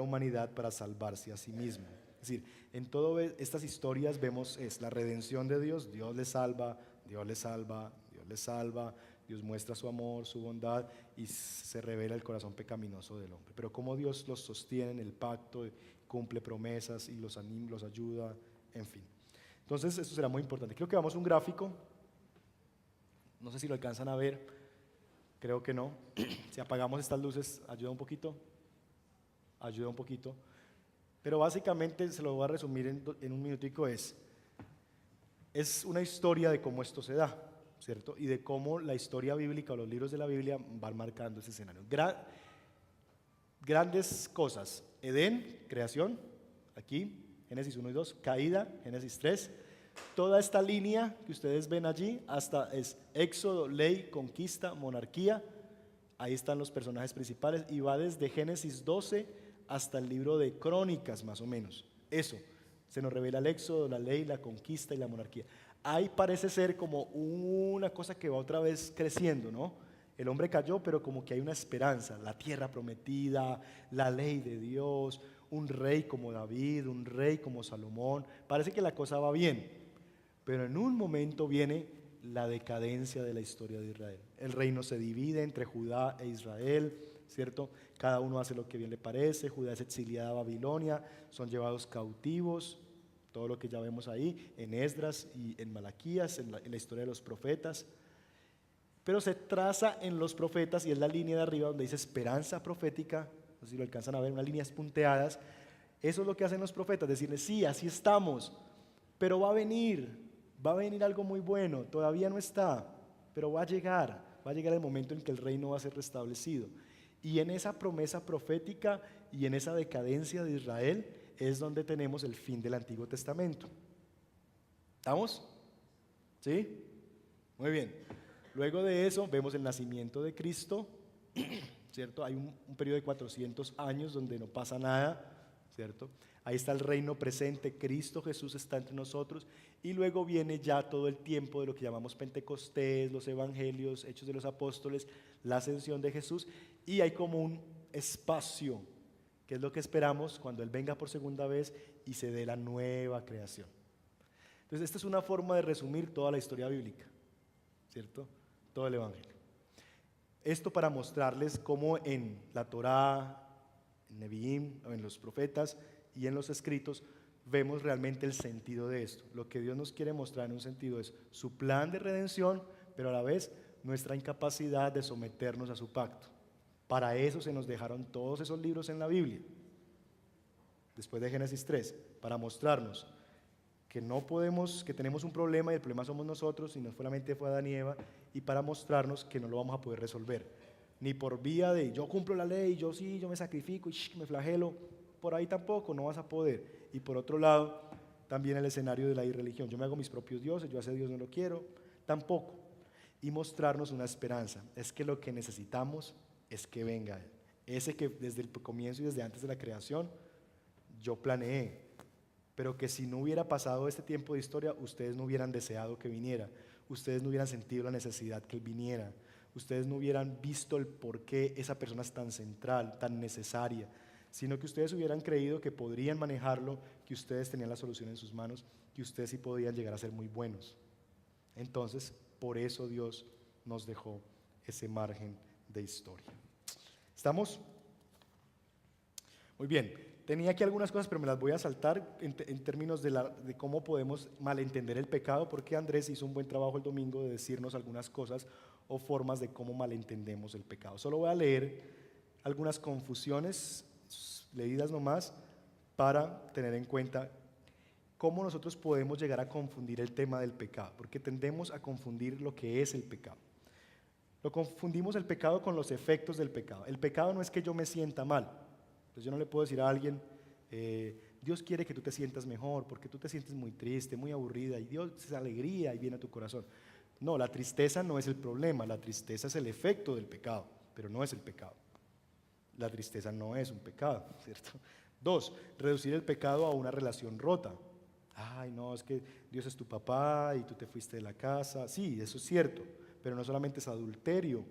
humanidad para salvarse a sí mismo. Es decir, en todas estas historias vemos la redención de Dios. Dios les salva, Dios les salva, Dios les salva, Dios muestra su amor, su bondad y se revela el corazón pecaminoso del hombre. Pero cómo Dios los sostiene en el pacto, cumple promesas y los anima, los ayuda, en fin. Entonces esto será muy importante. Creo que vamos a un gráfico, no sé si lo alcanzan a ver, creo que no. Si apagamos estas luces, ayuda un poquito, pero básicamente se lo voy a resumir en un minutico. Es una historia de cómo esto se da, ¿cierto? Y de cómo la historia bíblica o los libros de la Biblia van marcando ese escenario. Grandes cosas: Edén, creación, aquí, Génesis 1 y 2, caída, Génesis 3, toda esta línea que ustedes ven allí, hasta es Éxodo, ley, conquista, monarquía, ahí están los personajes principales, y va desde Génesis 12 hasta el libro de Crónicas, más o menos. Eso, se nos revela el Éxodo, la ley, la conquista y la monarquía. Ahí parece ser como una cosa que va otra vez creciendo, ¿no? El hombre cayó, pero como que hay una esperanza, la tierra prometida, la ley de Dios, un rey como David, un rey como Salomón. Parece que la cosa va bien, pero en un momento viene la decadencia de la historia de Israel. El reino se divide entre Judá e Israel, ¿cierto? Cada uno hace lo que bien le parece. Judá es exiliada a Babilonia, son llevados cautivos, todo lo que ya vemos ahí en Esdras y en Malaquías, en la historia de los profetas. Pero se traza en los profetas, y es la línea de arriba donde dice esperanza profética, no sé si lo alcanzan a ver, unas líneas punteadas. Eso es lo que hacen los profetas, decirles, sí, así estamos, pero va a venir algo muy bueno, todavía no está, pero va a llegar el momento en que el reino va a ser restablecido. Y en esa promesa profética y en esa decadencia de Israel es donde tenemos el fin del Antiguo Testamento. ¿Estamos? ¿Sí? Muy bien. Luego de eso vemos el nacimiento de Cristo, ¿cierto? Hay un periodo de 400 años donde no pasa nada, ¿cierto? Ahí está el reino presente, Cristo Jesús está entre nosotros, y luego viene ya todo el tiempo de lo que llamamos Pentecostés, los evangelios, Hechos de los Apóstoles, la ascensión de Jesús, y hay como un espacio, que es lo que esperamos cuando Él venga por segunda vez y se dé la nueva creación. Entonces esta es una forma de resumir toda la historia bíblica, ¿cierto? Todo el evangelio. Esto para mostrarles cómo en la Torá, en Neviim, en los profetas y en los escritos vemos realmente el sentido de esto. Lo que Dios nos quiere mostrar en un sentido es su plan de redención, pero a la vez nuestra incapacidad de someternos a su pacto. Para eso se nos dejaron todos esos libros en la Biblia, después de Génesis 3, para mostrarnos que no podemos, que tenemos un problema y el problema somos nosotros, y no solamente fue Adán y Eva, y para mostrarnos que no lo vamos a poder resolver, ni por vía de yo cumplo la ley, yo sí, yo me sacrifico y me flagelo, por ahí tampoco, no vas a poder. Y por otro lado, también el escenario de la irreligión, yo me hago mis propios dioses, yo a ese Dios no lo quiero, tampoco. Y mostrarnos una esperanza, es que lo que necesitamos es que venga Él, ese que desde el comienzo y desde antes de la creación yo planeé, pero que si no hubiera pasado este tiempo de historia, ustedes no hubieran deseado que viniera, ustedes no hubieran sentido la necesidad que Él viniera, ustedes no hubieran visto el por qué esa persona es tan central, tan necesaria, sino que ustedes hubieran creído que podrían manejarlo, que ustedes tenían la solución en sus manos, que ustedes sí podían llegar a ser muy buenos. Entonces, por eso Dios nos dejó ese margen de historia. ¿Estamos? Muy bien. Tenía aquí algunas cosas, pero me las voy a saltar en términos de cómo podemos malentender el pecado, porque Andrés hizo un buen trabajo el domingo de decirnos algunas cosas o formas de cómo malentendemos el pecado. Solo voy a leer algunas confusiones, leídas nomás, para tener en cuenta cómo nosotros podemos llegar a confundir el tema del pecado, porque tendemos a confundir lo que es el pecado. Lo confundimos el pecado con los efectos del pecado. El pecado no es que yo me sienta mal. Entonces yo no le puedo decir a alguien, Dios quiere que tú te sientas mejor, porque tú te sientes muy triste, muy aburrida, y Dios es alegría y viene a tu corazón. No, la tristeza no es el problema, la tristeza es el efecto del pecado, pero no es el pecado. La tristeza no es un pecado, ¿cierto? 2, reducir el pecado a una relación rota. Ay, no, es que Dios es tu papá y tú te fuiste de la casa. Sí, eso es cierto, pero no solamente es adulterio,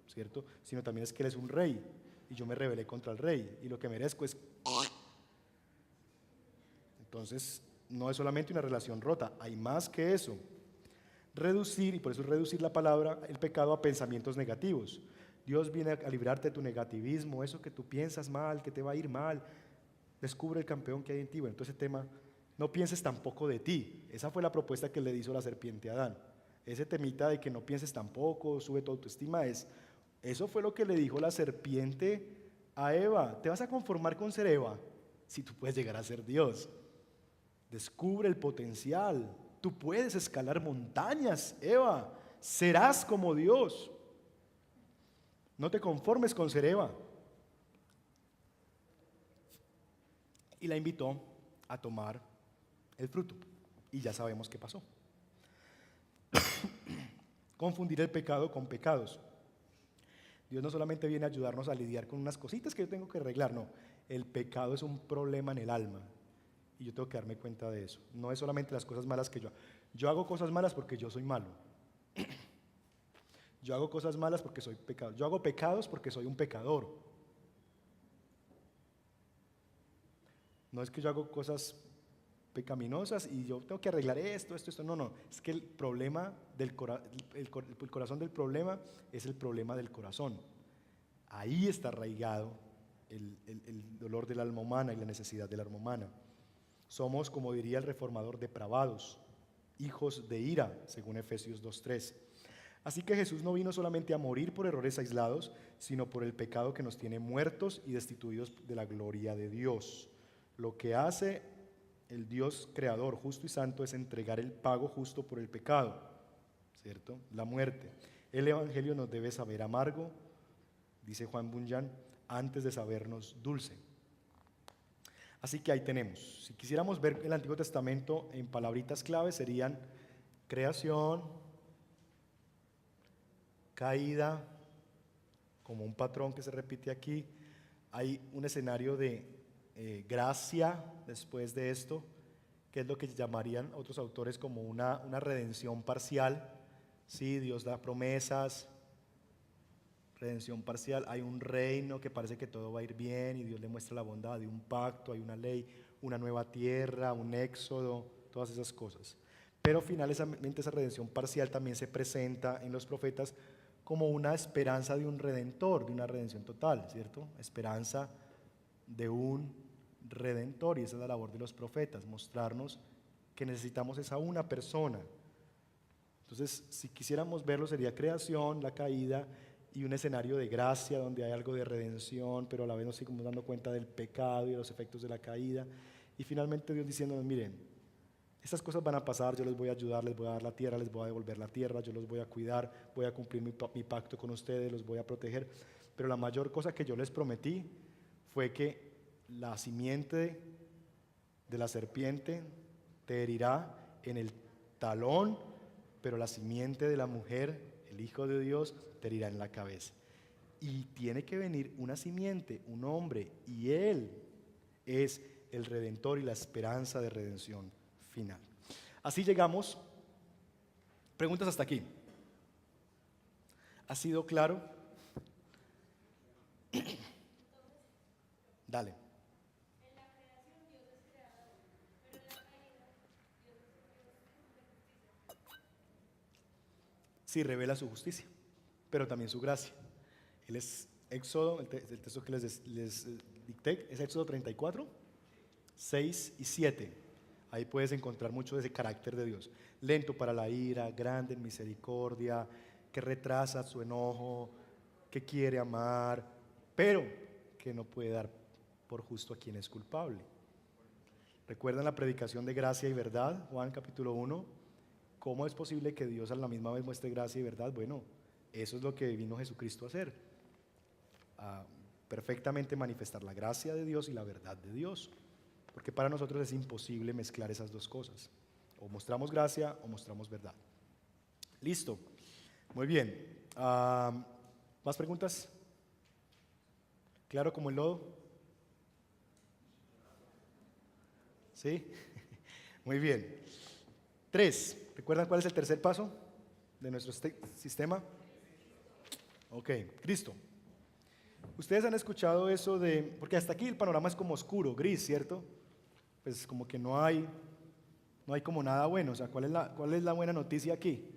¿cierto? Sino también es que Él es un rey. Y yo me rebelé contra el rey, y lo que merezco es... Entonces, no es solamente una relación rota, hay más que eso. Reducir, y por eso es reducir la palabra, el pecado a pensamientos negativos. Dios viene a librarte de tu negativismo, eso que tú piensas mal, que te va a ir mal. Descubre el campeón que hay en ti. Bueno, entonces ese tema, no pienses tampoco de ti. Esa fue la propuesta que le hizo la serpiente a Adán. Ese temita de que no pienses tampoco, sube tu autoestima, eso fue lo que le dijo la serpiente a Eva. ¿Te vas a conformar con ser Eva? Si tú puedes llegar a ser Dios. Descubre el potencial. Tú puedes escalar montañas, Eva. Serás como Dios. No te conformes con ser Eva. Y la invitó a tomar el fruto. Y ya sabemos qué pasó. Confundir el pecado con pecados. Dios no solamente viene a ayudarnos a lidiar con unas cositas que yo tengo que arreglar, no. El pecado es un problema en el alma y yo tengo que darme cuenta de eso. No es solamente las cosas malas que yo hago cosas malas porque yo soy malo. Yo hago cosas malas porque soy pecador. Yo hago pecados porque soy un pecador. No es que yo hago cosas pecaminosas y yo tengo que arreglar esto. No. Es que el problema el corazón del problema es el problema del corazón. Ahí está arraigado el dolor del alma humana y la necesidad del alma humana. Somos, como diría el reformador, depravados, hijos de ira, según Efesios 2:3. Así que Jesús no vino solamente a morir por errores aislados, sino por el pecado que nos tiene muertos y destituidos de la gloria de Dios. Lo que hace el Dios creador, justo y santo, es entregar el pago justo por el pecado, ¿cierto? La muerte. El Evangelio nos debe saber amargo, dice Juan Bunyan, antes de sabernos dulce. Así que ahí tenemos. Si quisiéramos ver el Antiguo Testamento en palabritas claves, serían creación, caída, como un patrón que se repite aquí. Hay un escenario de gracia después de esto, que es lo que llamarían otros autores como una redención parcial. Sí, Dios da promesas, redención parcial. Hay un reino que parece que todo va a ir bien y Dios le muestra la bondad de un pacto, hay una ley, una nueva tierra, un éxodo, todas esas cosas. Pero finalmente esa redención parcial también se presenta en los profetas como una esperanza de un redentor, de una redención total, ¿cierto? Esperanza de un redentor, y esa es la labor de los profetas, mostrarnos que necesitamos esa una persona. Entonces, si quisiéramos verlo, sería creación, la caída y un escenario de gracia donde hay algo de redención, pero a la vez nos seguimos dando cuenta del pecado y de los efectos de la caída. Y finalmente Dios diciéndonos, miren, estas cosas van a pasar, yo les voy a ayudar, les voy a dar la tierra, les voy a devolver la tierra, yo los voy a cuidar, voy a cumplir mi pacto con ustedes, los voy a proteger. Pero la mayor cosa que yo les prometí fue que la simiente de la serpiente te herirá en el talón, pero la simiente de la mujer, el Hijo de Dios, te herirá en la cabeza. Y tiene que venir una simiente, un hombre, y Él es el Redentor y la esperanza de redención final. Así llegamos. Preguntas hasta aquí. ¿Ha sido claro? Dale. Sí, revela su justicia, pero también su gracia. Él es Éxodo, el texto que les dicté, es Éxodo 34, 6 y 7. Ahí puedes encontrar mucho de ese carácter de Dios. Lento para la ira, grande en misericordia, que retrasa su enojo, que quiere amar, pero que no puede dar por justo a quien es culpable. ¿Recuerdan la predicación de gracia y verdad? Juan capítulo 1. ¿Cómo es posible que Dios a la misma vez muestre gracia y verdad? Bueno, eso es lo que vino Jesucristo a hacer. A perfectamente manifestar la gracia de Dios y la verdad de Dios. Porque para nosotros es imposible mezclar esas dos cosas. O mostramos gracia o mostramos verdad. Listo. Muy bien. ¿Más preguntas? ¿Claro como el lodo? ¿Sí? Muy bien. 3. ¿Recuerdan cuál es el tercer paso de nuestro sistema? Ok, Cristo. Ustedes han escuchado eso de, porque hasta aquí el panorama es como oscuro, gris, ¿cierto? Pues como que no hay como nada bueno. O sea, ¿cuál es la buena noticia aquí?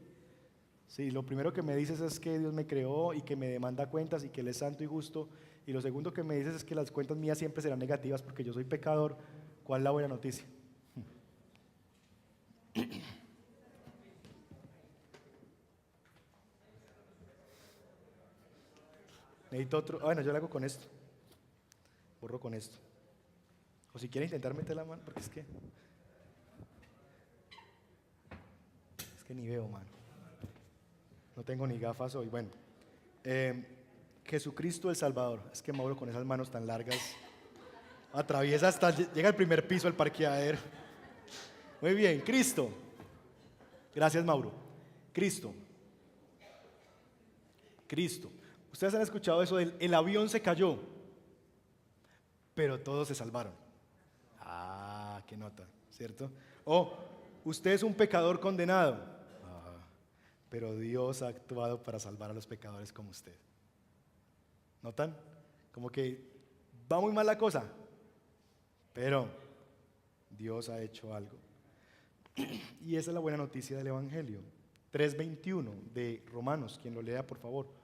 Sí, lo primero que me dices es que Dios me creó y que me demanda cuentas y que Él es santo y justo. Y lo segundo que me dices es que las cuentas mías siempre serán negativas porque yo soy pecador. ¿Cuál es la buena noticia? Necesito otro. Bueno, yo lo hago con esto. Borro con esto. O si quiere intentar meter la mano, porque es que ni veo, mano. No tengo ni gafas hoy. Bueno, Jesucristo el Salvador. Es que Mauro con esas manos tan largas atraviesa hasta llega al primer piso del parqueadero. Muy bien, Cristo. Gracias, Mauro. Cristo. Ustedes han escuchado eso del el avión se cayó, pero todos se salvaron. Ah, qué nota, ¿cierto? O usted es un pecador condenado, pero Dios ha actuado para salvar a los pecadores como usted. ¿Notan? Como que va muy mal la cosa, pero Dios ha hecho algo. Y esa es la buena noticia del Evangelio. 3:21 de Romanos, quien lo lea, por favor.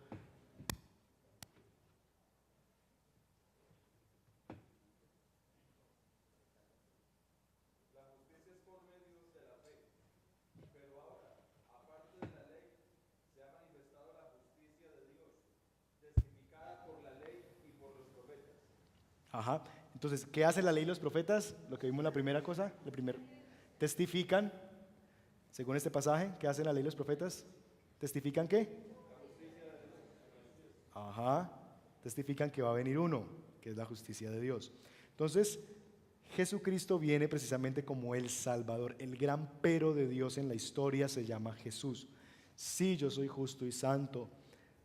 Ajá. Entonces, ¿qué hace la ley y los profetas? Lo que vimos en la primera cosa, testifican, según este pasaje, ¿qué hacen la ley y los profetas? ¿Testifican qué? Ajá. Testifican que va a venir uno, que es la justicia de Dios. Entonces, Jesucristo viene precisamente como el Salvador. El gran pero de Dios en la historia se llama Jesús. Sí, yo soy justo y santo.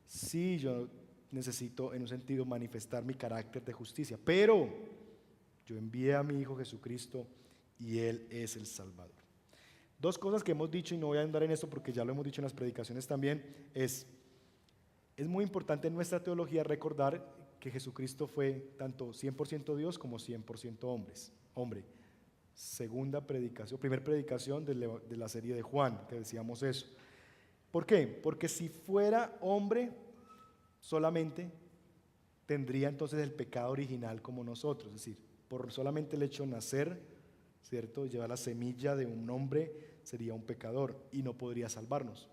Sí, yo necesito en un sentido manifestar mi carácter de justicia, pero yo envié a mi Hijo Jesucristo y Él es el Salvador. Dos cosas que hemos dicho, y no voy a andar en esto porque ya lo hemos dicho en las predicaciones también, es muy importante en nuestra teología recordar que Jesucristo fue tanto 100% Dios como 100% hombre. Segunda predicación, primera predicación de la serie de Juan, que decíamos eso. ¿Por qué? Porque si fuera hombre solamente, tendría entonces el pecado original como nosotros, es decir, por solamente el hecho de nacer, ¿cierto? Llevar la semilla de un hombre sería un pecador y no podría salvarnos.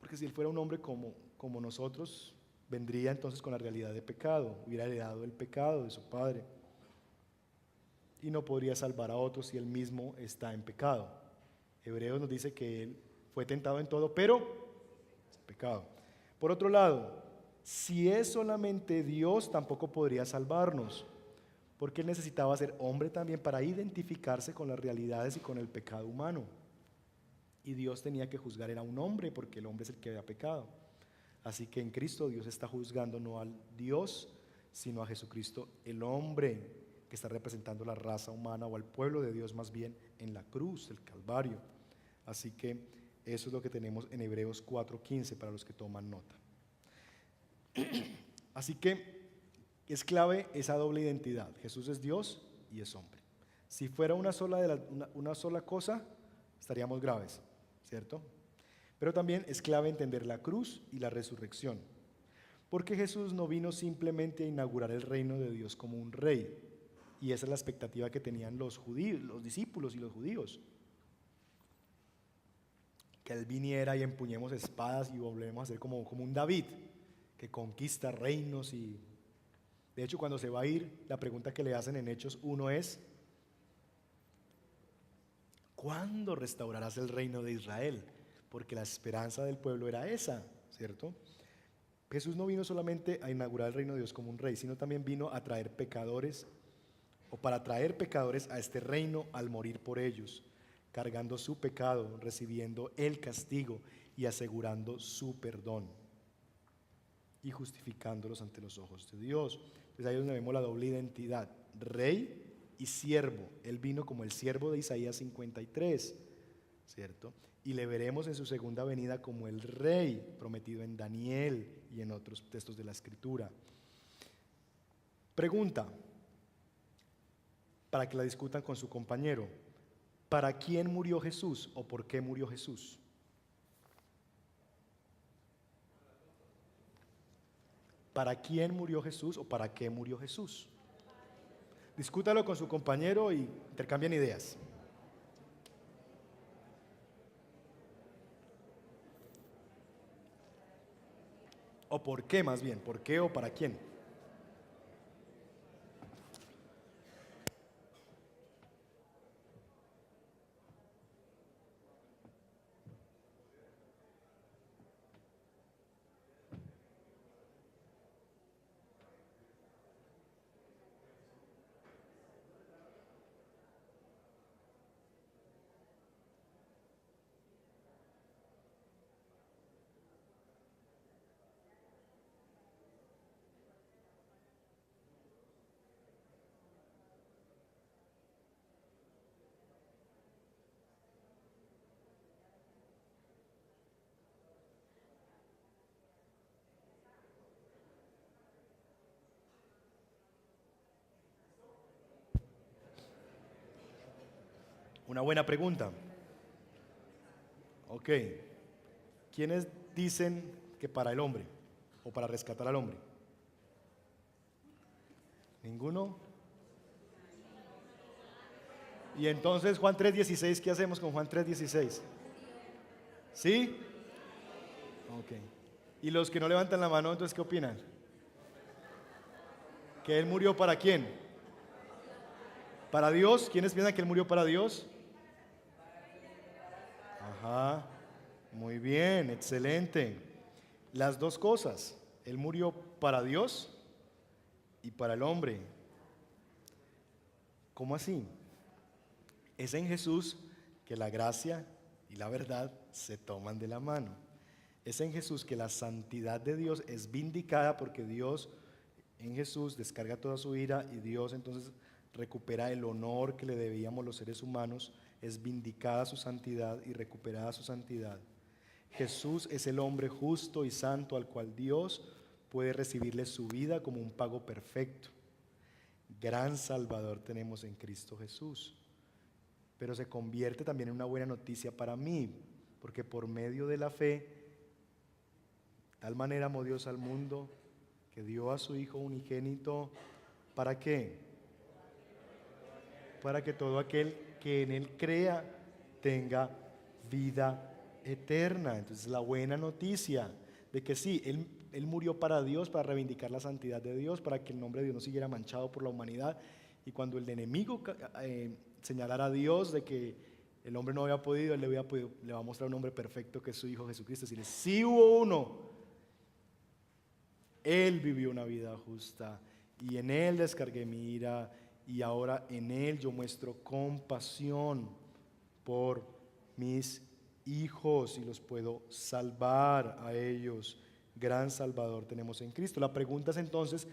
Porque si él fuera un hombre como nosotros, vendría entonces con la realidad de pecado, hubiera heredado el pecado de su padre y no podría salvar a otros si él mismo está en pecado. Hebreos nos dice que él fue tentado en todo, pero sin pecado. Por otro lado, si es solamente Dios, tampoco podría salvarnos, porque él necesitaba ser hombre también para identificarse con las realidades y con el pecado humano. Y Dios tenía que juzgar era un hombre, porque el hombre es el que había pecado. Así que en Cristo Dios está juzgando no al Dios, sino a Jesucristo, el hombre que está representando la raza humana o al pueblo de Dios más bien en la cruz, el Calvario. Así que eso es lo que tenemos en Hebreos 4:15 para los que toman nota. Así que es clave esa doble identidad. Jesús es Dios y es hombre. Si fuera una sola cosa, estaríamos graves, ¿cierto? Pero también es clave entender la cruz y la resurrección, porque Jesús no vino simplemente a inaugurar el reino de Dios como un rey, y esa es la expectativa que tenían los judíos, los discípulos y los judíos, que Él viniera y empuñemos espadas y volvemos a ser como un David, que conquista reinos. Y de hecho, cuando se va a ir, la pregunta que le hacen en Hechos 1 es: ¿cuándo restaurarás el reino de Israel? Porque la esperanza del pueblo era esa, ¿cierto? Jesús no vino solamente a inaugurar el reino de Dios como un rey, sino también vino a traer pecadores, o para traer pecadores a este reino al morir por ellos, cargando su pecado, recibiendo el castigo y asegurando su perdón y justificándolos ante los ojos de Dios. Entonces ahí es donde vemos la doble identidad, rey y siervo. Él vino como el siervo de Isaías 53, ¿cierto? Y le veremos en su segunda venida como el rey prometido en Daniel y en otros textos de la Escritura. Pregunta, para que la discutan con su compañero: ¿para quién murió Jesús o por qué murió Jesús? ¿Para quién murió Jesús o para qué murió Jesús? Discútalo con su compañero y intercambien ideas. ¿O por qué más bien? ¿Por qué o para quién? Una buena pregunta. Ok. ¿Quiénes dicen que para el hombre o para rescatar al hombre? ¿Ninguno? Y entonces Juan 3:16, ¿qué hacemos con Juan 3:16? ¿Sí? Ok. ¿Y los que no levantan la mano, entonces qué opinan? ¿Que Él murió para quién? ¿Para Dios? ¿Quiénes piensan que Él murió para Dios? Ajá, muy bien, excelente. Las dos cosas, Él murió para Dios y para el hombre. ¿Cómo así? Es en Jesús que la gracia y la verdad se toman de la mano. Es en Jesús que la santidad de Dios es vindicada, porque Dios en Jesús descarga toda su ira y Dios entonces recupera el honor que le debíamos los seres humanos. Es vindicada su santidad y recuperada su santidad. Jesús es el hombre justo y santo al cual Dios puede recibirle su vida como un pago perfecto. Gran Salvador tenemos en Cristo Jesús. Pero se convierte también en una buena noticia para mí, porque por medio de la fe, de tal manera amó Dios al mundo, que dio a su Hijo unigénito. ¿Para qué? Para que todo aquel que en Él crea tenga vida eterna. Entonces la buena noticia de que sí, Él murió para Dios, para reivindicar la santidad de Dios, para que el nombre de Dios no siguiera manchado por la humanidad. Y cuando el enemigo señalara a Dios de que el hombre no había podido, Él le va a mostrar un hombre perfecto que es su Hijo Jesucristo. Decirle, sí hubo uno. Él vivió una vida justa y en Él descargué mi ira, y ahora en Él yo muestro compasión por mis hijos y los puedo salvar a ellos. Gran Salvador tenemos en Cristo. La pregunta es entonces,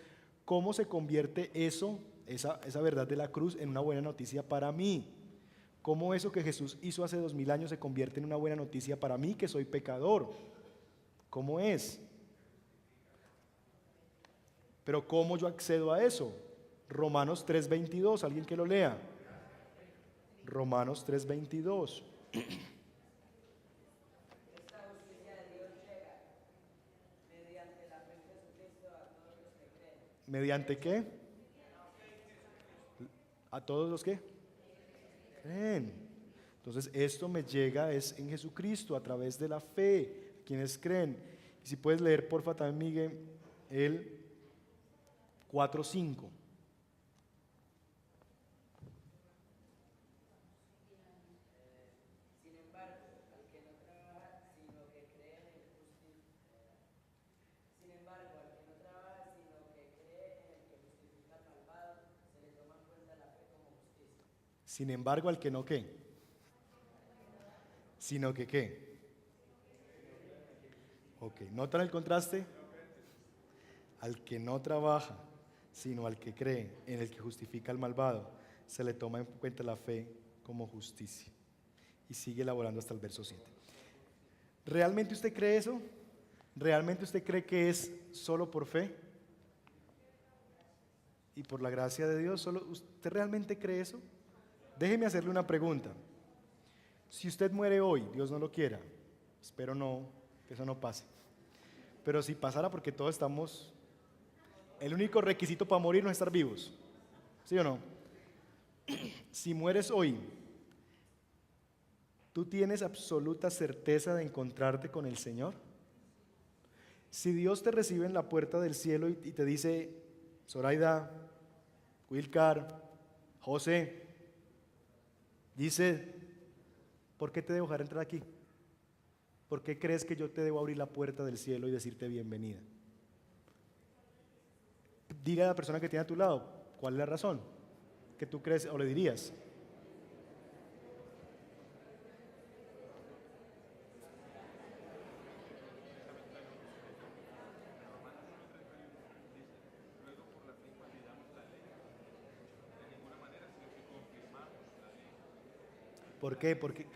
¿cómo se convierte esa verdad de la cruz en una buena noticia para mí? ¿Cómo eso que Jesús hizo hace 2000 años se convierte en una buena noticia para mí, que soy pecador? ¿Cómo es? Pero ¿cómo yo accedo a eso? Romanos 3:22, alguien que lo lea. Romanos 3:22. ¿Mediante qué? ¿A todos los que creen? Entonces esto me llega es en Jesucristo a través de la fe. ¿Quiénes creen? Y si puedes leer porfa también, Miguel, el 4:5. Sin embargo, al que no qué, sino que qué. Ok, ¿notan el contraste? Al que no trabaja, sino al que cree, en el que justifica al malvado, se le toma en cuenta la fe como justicia. Y sigue elaborando hasta el verso 7. ¿Realmente usted cree eso? ¿Realmente usted cree que es solo por fe? Y por la gracia de Dios, ¿usted realmente cree eso? Déjeme hacerle una pregunta. Si usted muere hoy, Dios no lo quiera, espero no, que eso no pase. Pero si pasara, porque todos estamos, el único requisito para morir no es estar vivos, ¿sí o no? Si mueres hoy, ¿tú tienes absoluta certeza de encontrarte con el Señor? Si Dios te recibe en la puerta del cielo y te dice, Zoraida, Wilcar, José, dice, ¿por qué te debo dejar entrar aquí? ¿Por qué crees que yo te debo abrir la puerta del cielo y decirte bienvenida? Dile a la persona que tiene a tu lado, ¿cuál es la razón que tú crees o le dirías? ¿Por qué? Porque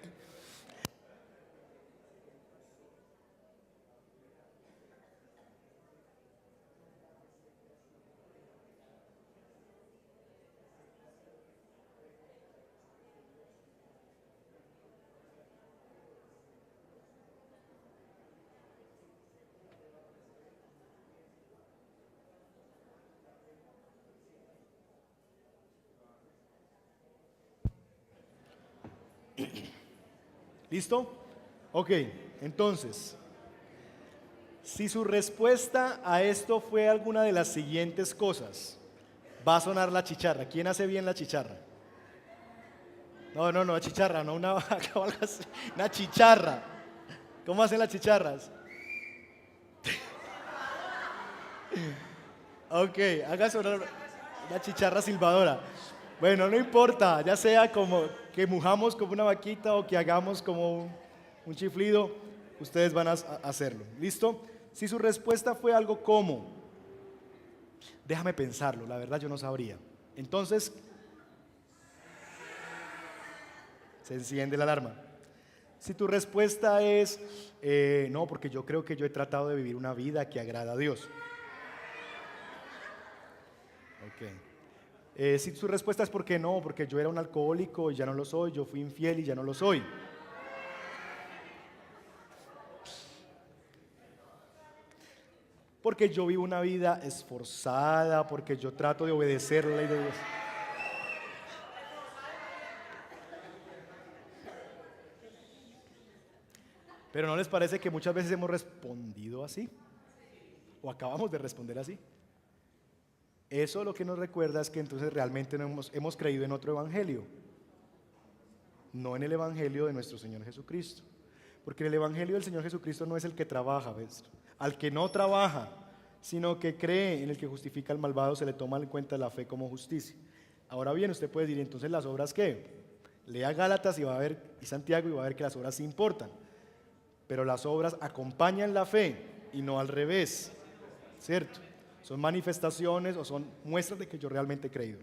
¿listo? Ok, entonces, si su respuesta a esto fue alguna de las siguientes cosas, Va a sonar la chicharra. ¿Quién hace bien la chicharra? No, chicharra, no una vaca o algo así. Una chicharra. ¿Cómo hacen las chicharras? Ok, haga sonar una chicharra silbadora. Bueno, no importa, ya sea como que mujamos como una vaquita o que hagamos como un chiflido, ustedes van a hacerlo. ¿Listo? Si su respuesta fue algo como, déjame pensarlo, la verdad yo no sabría. Entonces, se enciende la alarma. Si tu respuesta es, no, porque yo creo que yo he tratado de vivir una vida que agrada a Dios. Ok. Si su respuesta es porque no, porque yo era un alcohólico y ya no lo soy, yo fui infiel y ya no lo soy. Porque yo vivo una vida esforzada, porque yo trato de obedecer la ley de Dios. Pero ¿no les parece que muchas veces hemos respondido así? ¿O acabamos de responder así? Eso lo que nos recuerda es que entonces realmente no hemos creído en otro evangelio, no en el evangelio de nuestro Señor Jesucristo. Porque el evangelio del Señor Jesucristo no es el que trabaja, ¿ves? Al que no trabaja, sino que cree en el que justifica al malvado, se le toma en cuenta la fe como justicia. Ahora bien, usted puede decir, entonces ¿las obras qué? Lea Gálatas y va a ver, y Santiago, y va a ver que las obras sí importan. Pero las obras acompañan la fe y no al revés, ¿cierto? Son manifestaciones o son muestras de que yo realmente he creído.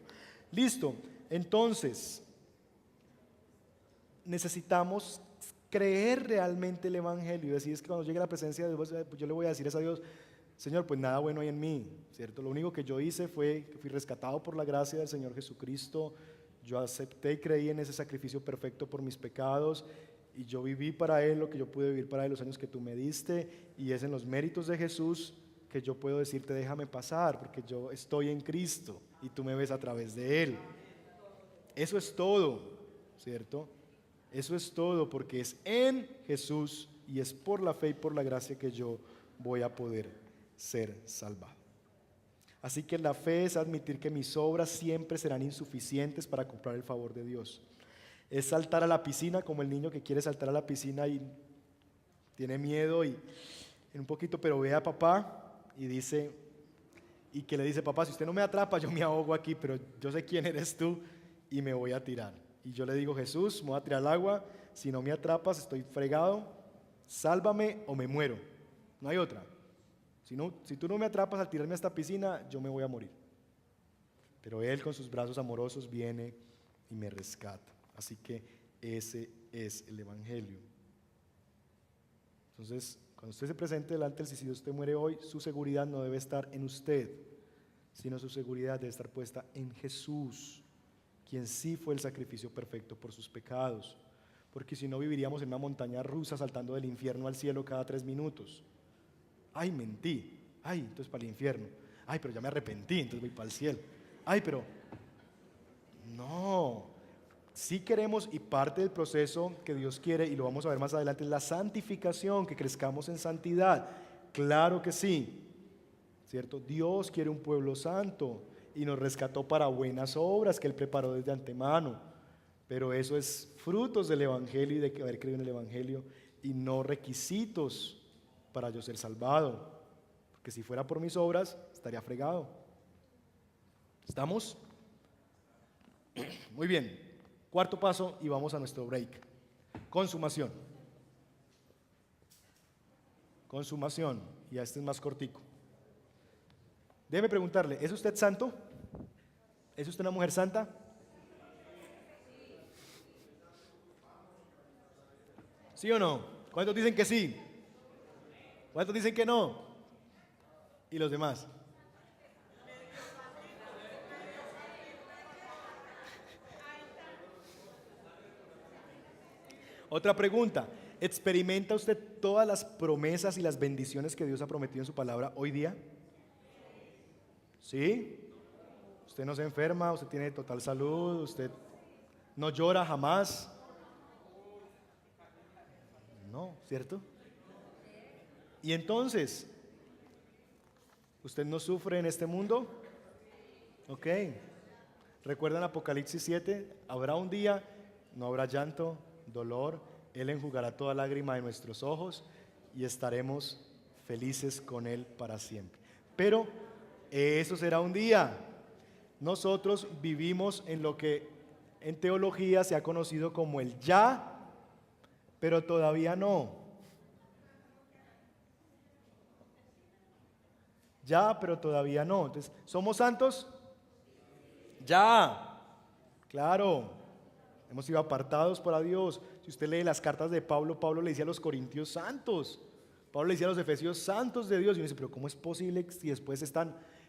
Listo, entonces necesitamos creer realmente el evangelio. Y decir, es que cuando llegue la presencia de Dios, pues yo le voy a decir a Dios, Señor, pues nada bueno hay en mí, ¿cierto? Lo único que yo hice fue que fui rescatado por la gracia del Señor Jesucristo. Yo acepté y creí en ese sacrificio perfecto por mis pecados y yo viví para Él lo que yo pude vivir para Él los años que tú me diste, y es en los méritos de Jesús que yo puedo decirte, déjame pasar, porque yo estoy en Cristo y tú me ves a través de Él. Eso es todo, ¿cierto? Eso es todo, porque es en Jesús y es por la fe y por la gracia que yo voy a poder ser salvado. Así que la fe es admitir que mis obras siempre serán insuficientes para comprar el favor de Dios. Es saltar a la piscina como el niño que quiere saltar a la piscina y tiene miedo y en un poquito, pero ve a papá y dice, y que le dice, papá, si usted no me atrapa, yo me ahogo aquí, pero yo sé quién eres tú y me voy a tirar. Y yo le digo, Jesús, me voy a tirar al agua, si no me atrapas, estoy fregado, sálvame o me muero. No hay otra. Si tú no me atrapas al tirarme a esta piscina, yo me voy a morir. Pero Él con sus brazos amorosos viene y me rescata. Así que ese es el evangelio. Entonces, cuando usted se presente delante del si usted muere hoy, su seguridad no debe estar en usted, sino su seguridad debe estar puesta en Jesús, quien sí fue el sacrificio perfecto por sus pecados. Porque si no, viviríamos en una montaña rusa saltando del infierno al cielo cada 3 minutos. Ay, mentí. Ay, entonces para el infierno. Ay, pero ya me arrepentí, entonces voy para el cielo. Ay, pero no. Sí queremos, y parte del proceso que Dios quiere, y lo vamos a ver más adelante, es la santificación, que crezcamos en santidad. Claro que sí, ¿cierto? Dios quiere un pueblo santo y nos rescató para buenas obras que Él preparó desde antemano. Pero eso es frutos del Evangelio y de haber creído en el Evangelio, y no requisitos para yo ser salvado. Porque si fuera por mis obras, estaría fregado. ¿Estamos? Muy bien. Cuarto paso y vamos a nuestro break. Consumación. Consumación. Y este es más cortico. Déjeme preguntarle, ¿es usted santo? ¿Es usted una mujer santa? ¿Sí o no? ¿Cuántos dicen que sí? ¿Cuántos dicen que no? ¿Y los demás? Otra pregunta, ¿experimenta usted todas las promesas y las bendiciones que Dios ha prometido en su palabra hoy día? ¿Sí? Usted no se enferma, usted tiene total salud, usted no llora jamás. No, ¿cierto? Y entonces, ¿usted no sufre en este mundo? Ok. ¿Recuerdan Apocalipsis 7? Habrá un día, no habrá llanto, dolor, Él enjugará toda lágrima de nuestros ojos y estaremos felices con Él para siempre. Pero eso será un día. Nosotros vivimos en lo que en teología se ha conocido como el ya, pero todavía no. Ya, pero todavía no. Entonces, ¿somos santos? Ya, claro. Hemos sido apartados para Dios. Si usted lee las cartas de Pablo, Pablo le decía a los corintios santos. Pablo le decía a los efesios santos de Dios. Y uno dice, pero ¿cómo es posible si después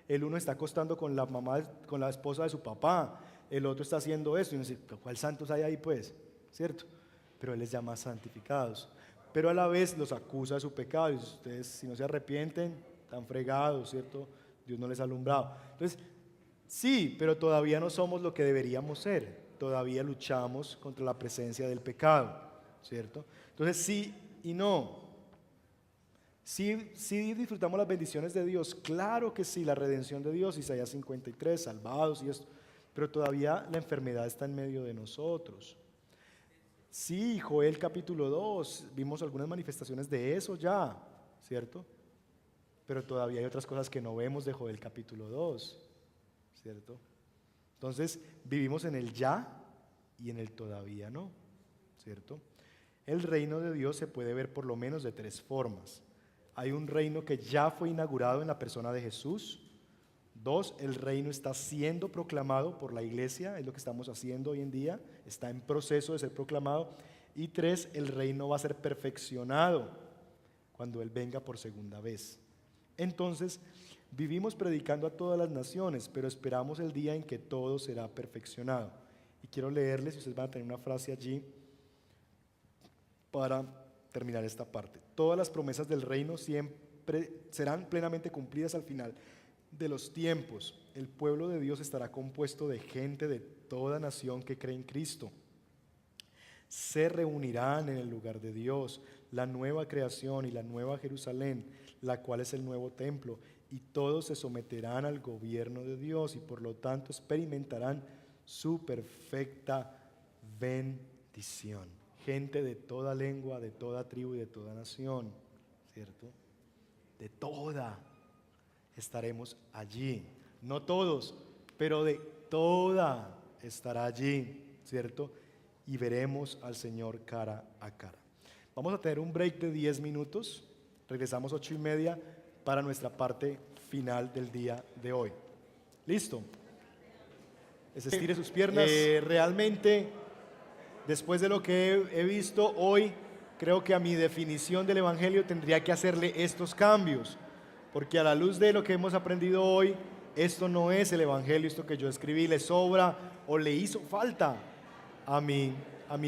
el uno está acostando con la mamá, con la esposa de su papá, el otro está haciendo esto? Y uno dice, ¿pero cuál santos hay ahí pues? ¿Cierto? Pero Él les llama santificados. Pero a la vez los acusa de su pecado. Y ustedes, si no se arrepienten, están fregados, ¿cierto? Dios no les ha alumbrado. Entonces, sí, pero todavía no somos lo que deberíamos ser. Todavía luchamos contra la presencia del pecado, ¿cierto? Entonces sí y no. Sí, sí disfrutamos las bendiciones de Dios, claro que sí, la redención de Dios, Isaías 53, salvados y esto, pero todavía la enfermedad está en medio de nosotros. Sí, Joel capítulo 2, vimos algunas manifestaciones de eso ya, ¿cierto? Pero todavía hay otras cosas que no vemos de Joel capítulo 2, ¿cierto? Entonces, vivimos en el ya y en el todavía no, ¿cierto? El reino de Dios se puede ver por lo menos de tres formas. Hay un reino que ya fue inaugurado en la persona de Jesús. Dos, el reino está siendo proclamado por la iglesia, es lo que estamos haciendo hoy en día, está en proceso de ser proclamado. Y tres, el reino va a ser perfeccionado cuando Él venga por segunda vez. Entonces, vivimos predicando a todas las naciones, pero esperamos el día en que todo será perfeccionado. Y quiero leerles, y ustedes van a tener una frase allí para terminar esta parte. Todas las promesas del reino siempre serán plenamente cumplidas al final de los tiempos. El pueblo de Dios estará compuesto de gente de toda nación que cree en Cristo. Se reunirán en el lugar de Dios, la nueva creación y la nueva Jerusalén, la cual es el nuevo templo, y todos se someterán al gobierno de Dios y por lo tanto experimentarán su perfecta bendición. Gente de toda lengua, de toda tribu y de toda nación, ¿cierto? De toda estaremos allí. No todos, pero de toda estará allí, ¿cierto? Y veremos al Señor cara a cara. Vamos a tener un break de 10 minutos. Regresamos 8:30 para nuestra parte final del día de hoy. ¿Listo? Estire sus piernas. Realmente, después de lo que he visto hoy, creo que a mi definición del Evangelio tendría que hacerle estos cambios. Porque a la luz de lo que hemos aprendido hoy, esto no es el Evangelio, esto que yo escribí le sobra o le hizo falta a mi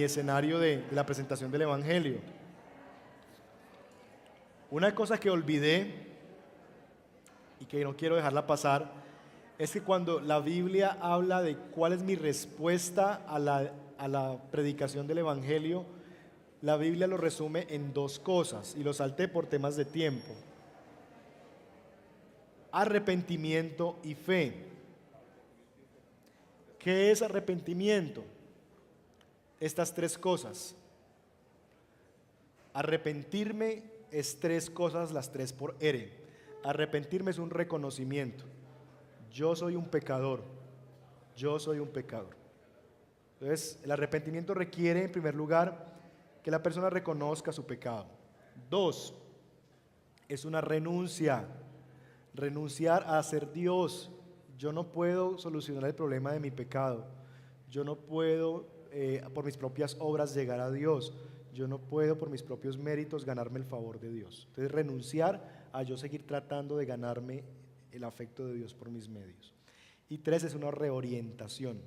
escenario de la presentación del Evangelio. Una cosa que olvidé y que no quiero dejarla pasar es que cuando la Biblia habla de cuál es mi respuesta a la predicación del Evangelio, la Biblia lo resume en dos cosas y lo salté por temas de tiempo: arrepentimiento y fe. ¿Qué es arrepentimiento? Estas tres cosas. Arrepentirme es tres cosas, las tres por R. Arrepentirme es un reconocimiento. Yo soy un pecador. Yo soy un pecador. Entonces, el arrepentimiento requiere, en primer lugar, que la persona reconozca su pecado. Dos, es una renuncia. Renunciar a ser Dios. Yo no puedo solucionar el problema de mi pecado. Yo no puedo, por mis propias obras, llegar a Dios. Yo no puedo, por mis propios méritos, ganarme el favor de Dios. Entonces, renunciar a yo seguir tratando de ganarme el afecto de Dios por mis medios. Y tres, es una reorientación.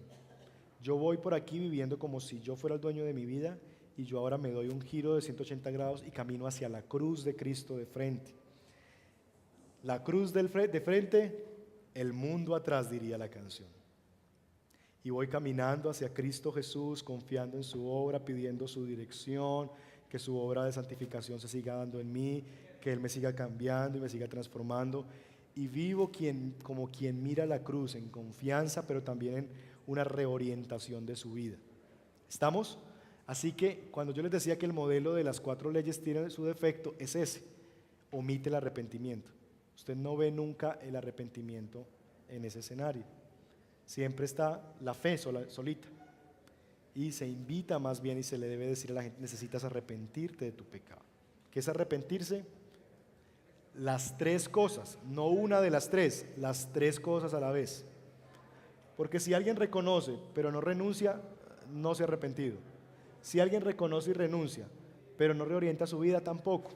Yo voy por aquí viviendo como si yo fuera el dueño de mi vida y yo ahora me doy un giro de 180 grados y camino hacia la cruz de Cristo de frente. La cruz de frente, el mundo atrás, diría la canción. Y voy caminando hacia Cristo Jesús, confiando en su obra, pidiendo su dirección, que su obra de santificación se siga dando en mí, que Él me siga cambiando y me siga transformando. y vivo como quien mira la cruz en confianza, pero también en una reorientación de su vida. ¿Estamos? Así que cuando yo les decía que el modelo de las 4 leyes tiene su defecto, es ese: omite el arrepentimiento. Usted no ve nunca el arrepentimiento en ese escenario. Siempre está la fe solita. Y se invita más bien y se le debe decir a la gente: necesitas arrepentirte de tu pecado. ¿Qué es arrepentirse? Las 3 cosas, no una de las 3, las 3 cosas a la vez. Porque si alguien reconoce pero no renuncia, no se ha arrepentido. Si alguien reconoce y renuncia pero no reorienta su vida, tampoco.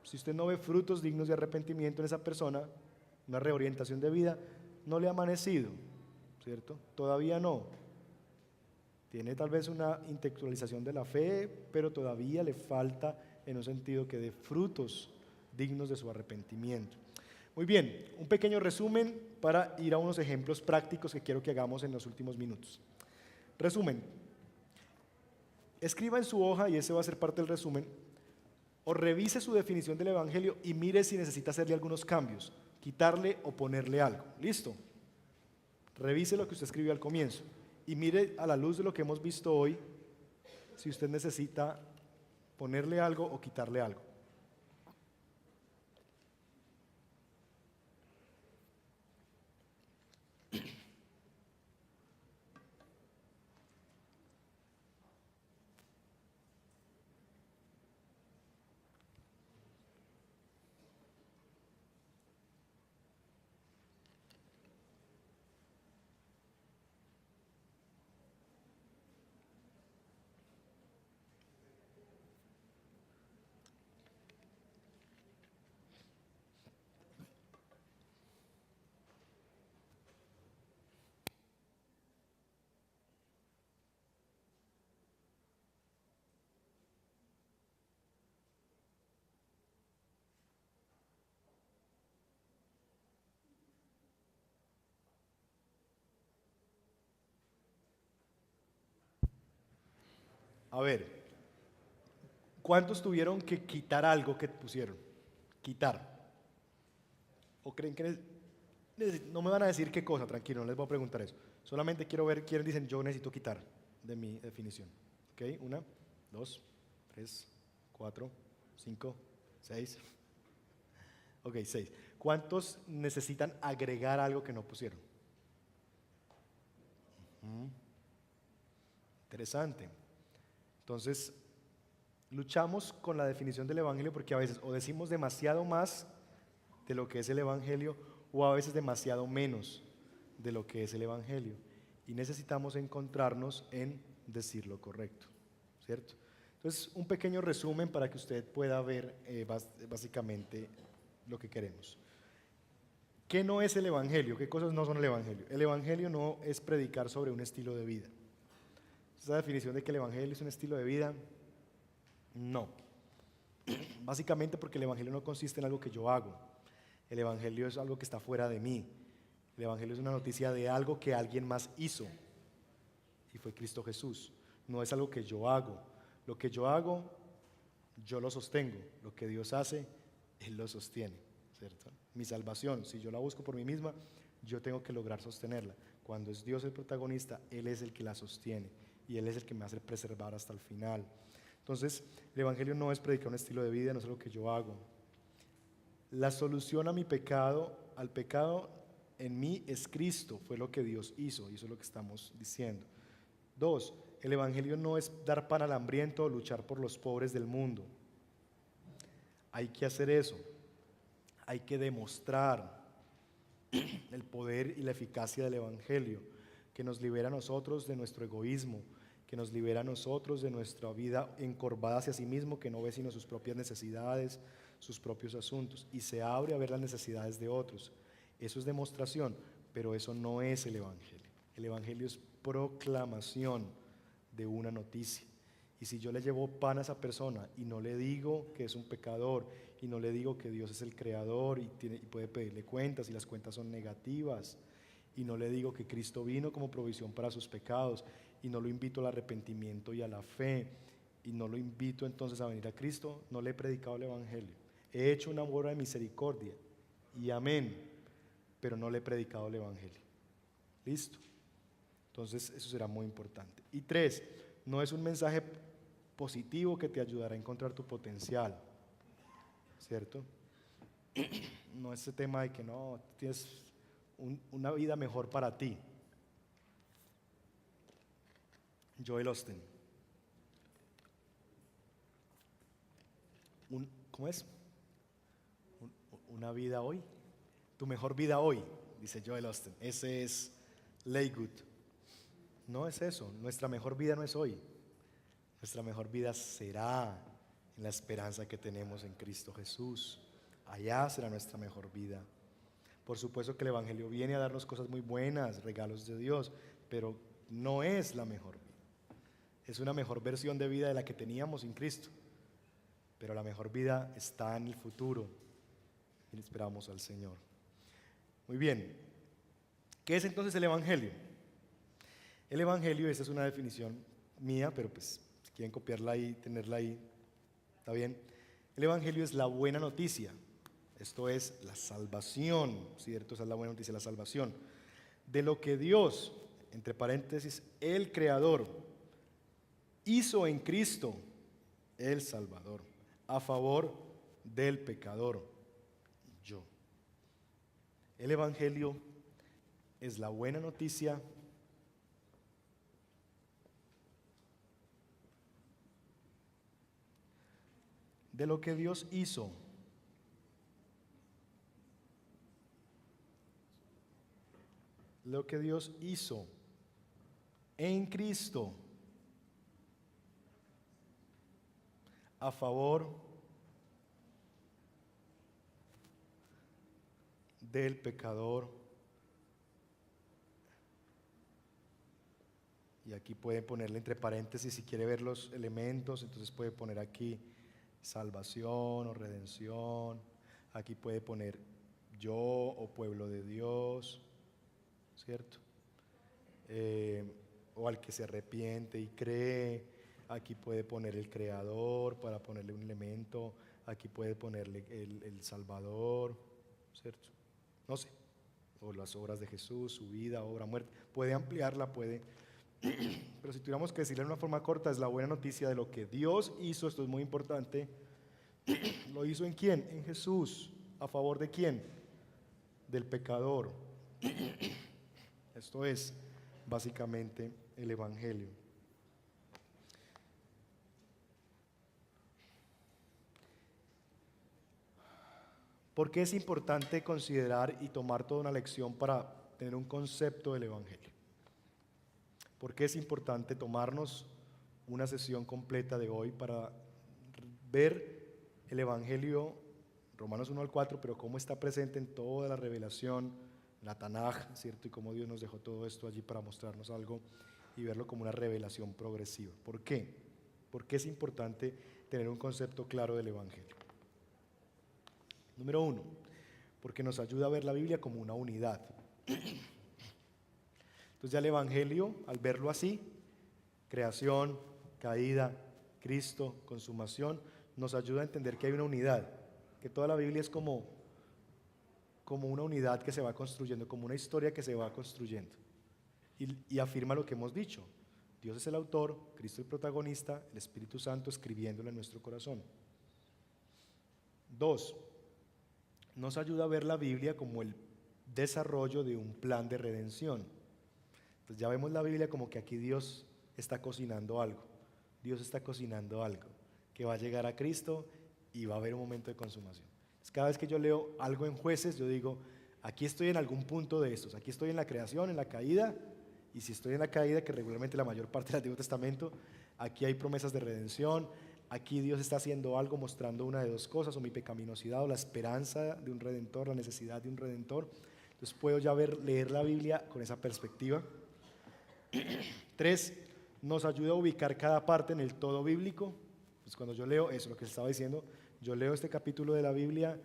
Si usted no ve frutos dignos de arrepentimiento en esa persona, una reorientación de vida, no le ha amanecido, ¿cierto? Todavía no. Tiene tal vez una intelectualización de la fe, pero todavía le falta en un sentido que dé frutos dignos de su arrepentimiento. Muy bien, un pequeño resumen para ir a unos ejemplos prácticos que quiero que hagamos en los últimos minutos. Resumen. Escriba en su hoja, y ese va a ser parte del resumen, o revise su definición del Evangelio y mire si necesita hacerle algunos cambios, quitarle o ponerle algo. ¿Listo? Revise lo que usted escribió al comienzo y mire, a la luz de lo que hemos visto hoy, si usted necesita ponerle algo o quitarle algo. A ver, ¿cuántos tuvieron que quitar algo que pusieron? Quitar. ¿O creen que no me van a decir qué cosa? Tranquilo, no les voy a preguntar eso. Solamente quiero ver quiénes dicen: yo necesito quitar de mi definición. ¿Ok? 1, 2, 3, 4, 5, 6. Ok, 6. ¿Cuántos necesitan agregar algo que no pusieron? Interesante. Entonces, luchamos con la definición del Evangelio porque a veces o decimos demasiado más de lo que es el Evangelio, o a veces demasiado menos de lo que es el Evangelio. Y necesitamos encontrarnos en decir lo correcto, ¿cierto? Entonces, un pequeño resumen para que usted pueda ver básicamente lo que queremos. ¿Qué no es el Evangelio? ¿Qué cosas no son el Evangelio? El Evangelio no es predicar sobre un estilo de vida. Esa definición de que el Evangelio es un estilo de vida, no. Básicamente porque el Evangelio no consiste en algo que yo hago. El Evangelio es algo que está fuera de mí. El Evangelio es una noticia de algo que alguien más hizo, y fue Cristo Jesús. No es algo que yo hago. Lo que yo hago, yo lo sostengo. Lo que Dios hace, Él lo sostiene, ¿cierto? Mi salvación, si yo la busco por mí misma, yo tengo que lograr sostenerla. Cuando es Dios el protagonista, Él es el que la sostiene y Él es el que me hace preservar hasta el final. Entonces, el Evangelio no es predicar un estilo de vida, no es algo que yo hago. La solución a mi pecado, al pecado en mí, es Cristo. Fue lo que Dios hizo, y eso es lo que estamos diciendo. 2, el Evangelio no es dar pan al hambriento o luchar por los pobres del mundo. Hay que hacer eso. Hay que demostrar el poder y la eficacia del Evangelio, que nos libera a nosotros de nuestro egoísmo, que nos libera a nosotros de nuestra vida encorvada hacia sí mismo, que no ve sino sus propias necesidades, sus propios asuntos, y se abre a ver las necesidades de otros. Eso es demostración, pero eso no es el Evangelio. El Evangelio es proclamación de una noticia. Y si yo le llevo pan a esa persona y no le digo que es un pecador, y no le digo que Dios es el creador y puede pedirle cuentas y las cuentas son negativas, y no le digo que Cristo vino como provisión para sus pecados, y no lo invito al arrepentimiento y a la fe, y no lo invito entonces a venir a Cristo, no le he predicado el Evangelio. He hecho una obra de misericordia y amén, pero no le he predicado el Evangelio. ¿Listo? Entonces eso será muy importante. Y 3, no es un mensaje positivo que te ayudará a encontrar tu potencial, ¿cierto? No es ese tema de que no, tienes una vida mejor para ti. Joel Osteen. ¿Cómo es? Una vida hoy. Tu mejor vida hoy, dice Joel Osteen. Ese es Laygood. No es eso. Nuestra mejor vida no es hoy. Nuestra mejor vida será en la esperanza que tenemos en Cristo Jesús. Allá será nuestra mejor vida. Por supuesto que el Evangelio viene a darnos cosas muy buenas, regalos de Dios, pero no es la mejor vida. Es una mejor versión de vida de la que teníamos en Cristo. Pero la mejor vida está en el futuro y esperamos al Señor. Muy bien. ¿Qué es entonces el Evangelio? El Evangelio, esta es una definición mía, pero pues si quieren copiarla ahí, tenerla ahí, está bien. El Evangelio es la buena noticia. Esto es la salvación, ¿cierto? Esa es la buena noticia, la salvación. De lo que Dios, entre paréntesis, el Creador, hizo en Cristo, el Salvador, a favor del pecador, yo. El Evangelio es la buena noticia de lo que Dios hizo en Cristo a favor del pecador. Y aquí pueden ponerle entre paréntesis si quiere ver los elementos, entonces puede poner aquí salvación o redención. Aquí puede poner yo o pueblo de Dios, ¿cierto? O al que se arrepiente y cree. Aquí puede poner el creador para ponerle un elemento. Aquí puede ponerle el Salvador, ¿cierto? No sé. O las obras de Jesús, su vida, obra, muerte. Puede ampliarla, puede. Pero si tuviéramos que decirle de una forma corta, es la buena noticia de lo que Dios hizo. Esto es muy importante. ¿Lo hizo en quién? En Jesús. ¿A favor de quién? Del pecador. Esto es básicamente el Evangelio. ¿Por qué es importante considerar y tomar toda una lección para tener un concepto del Evangelio? ¿Por qué es importante tomarnos una sesión completa de hoy para ver el Evangelio, Romanos 1 al 4, pero cómo está presente en toda la revelación, la Tanaj, ¿cierto? Y cómo Dios nos dejó todo esto allí para mostrarnos algo y verlo como una revelación progresiva. ¿Por qué? ¿Por qué es importante tener un concepto claro del Evangelio? Número 1, porque nos ayuda a ver la Biblia como una unidad. Entonces ya el Evangelio, al verlo así, creación, caída, Cristo, consumación, nos ayuda a entender que hay una unidad, que toda la Biblia es como una unidad que se va construyendo, como una historia que se va construyendo. Y afirma lo que hemos dicho: Dios es el autor, Cristo el protagonista, el Espíritu Santo escribiéndolo en nuestro corazón. 2, nos ayuda a ver la Biblia como el desarrollo de un plan de redención. Entonces ya vemos la Biblia como que aquí Dios está cocinando algo. Dios está cocinando algo que va a llegar a Cristo y va a haber un momento de consumación. Entonces, cada vez que yo leo algo en Jueces, yo digo, aquí estoy en algún punto de estos. Aquí estoy en la creación, en la caída, y si estoy en la caída, que regularmente la mayor parte del Antiguo Testamento, aquí hay promesas de redención. Aquí Dios está haciendo algo, mostrando una de dos cosas: o mi pecaminosidad o la esperanza de un redentor, la necesidad de un redentor. Entonces puedo ya leer la Biblia con esa perspectiva. 3, nos ayuda a ubicar cada parte en el todo bíblico. Pues cuando yo leo eso, lo que estaba diciendo, yo leo este capítulo de la Biblia,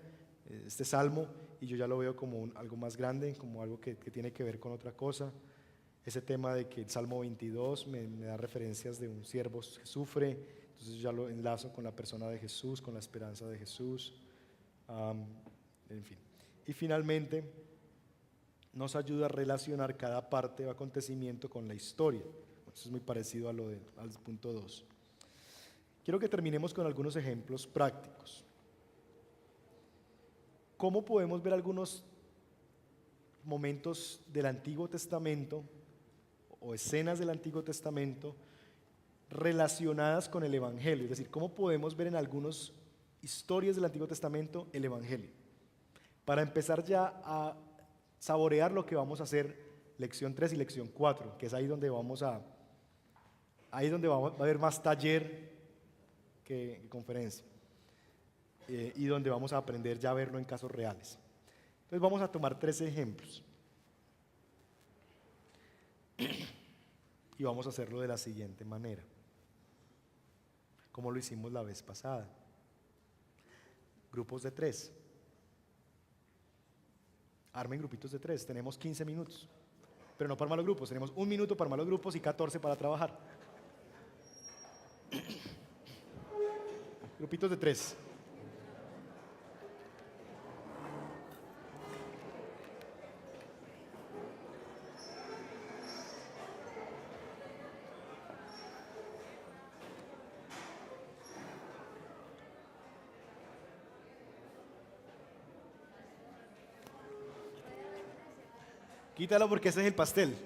este salmo, y yo ya lo veo como algo más grande, como algo que tiene que ver con otra cosa. Ese tema de que el Salmo 22 me da referencias de un siervo que sufre, entonces yo ya lo enlazo con la persona de Jesús, con la esperanza de Jesús, en fin. Y finalmente, nos ayuda a relacionar cada parte o acontecimiento con la historia. Eso es muy parecido al punto 2. Quiero que terminemos con algunos ejemplos prácticos. ¿Cómo podemos ver algunos momentos del Antiguo Testamento o escenas del Antiguo Testamento relacionadas con el Evangelio? Es decir, ¿cómo podemos ver en algunas historias del Antiguo Testamento el Evangelio? Para empezar ya a saborear lo que vamos a hacer lección 3 y lección 4, que es ahí donde ahí es donde va a haber más taller que conferencia, y donde vamos a aprender ya a verlo en casos reales. Entonces vamos a tomar 3 ejemplos y vamos a hacerlo de la siguiente manera, como lo hicimos la vez pasada. Grupos de 3. Armen grupitos de 3. Tenemos 15 minutos, pero no para armar los grupos. Tenemos 1 minuto para armar los grupos y 14 para trabajar. Grupitos de 3. Quítalo porque ese es el pastel.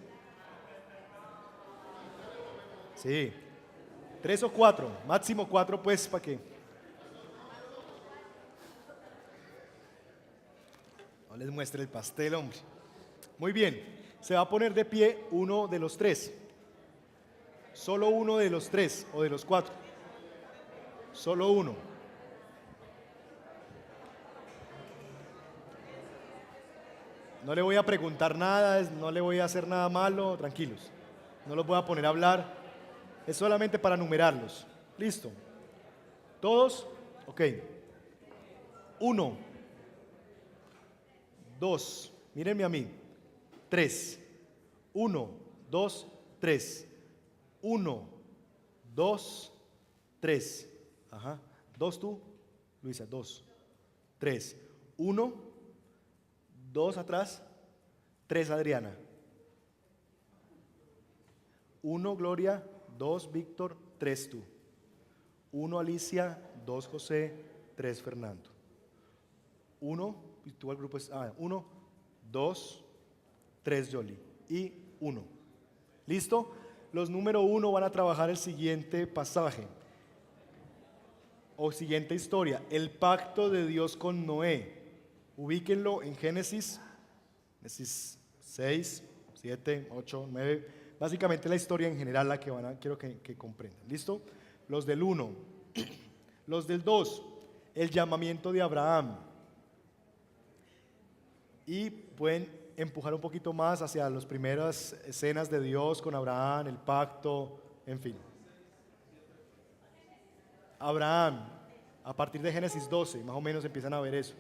Sí. 3 o 4, máximo 4 pues, ¿para qué? No les muestre el pastel, hombre. Muy bien, se va a poner de pie uno de los 3. Solo uno de los 3 o de los 4. Solo uno. No le voy a preguntar nada, no le voy a hacer nada malo, tranquilos. No los voy a poner a hablar, es solamente para numerarlos. ¿Listo? ¿Todos? Ok. 1, 2, mírenme a mí. 3. 1, 2, 3. 1, 2, 3. Ajá. 2 tú, Luisa, 2. 3. 1. 2 atrás, 3 Adriana. 1 Gloria, 2 Víctor, 3 tú. 1 Alicia, 2 José, 3 Fernando. 1, y tú al grupo es 1, 2, 3 Yoli y 1. ¿Listo? Los número 1 van a trabajar el siguiente pasaje o siguiente historia, el pacto de Dios con Noé. Ubíquenlo en Génesis 6, 7, 8, 9. Básicamente la historia en general la que quiero que comprendan. ¿Listo? Los del 1. Los del 2, el llamamiento de Abraham. Y pueden empujar un poquito más hacia las primeras escenas de Dios con Abraham, el pacto, en fin. Abraham, a partir de Génesis 12, más o menos empiezan a ver eso.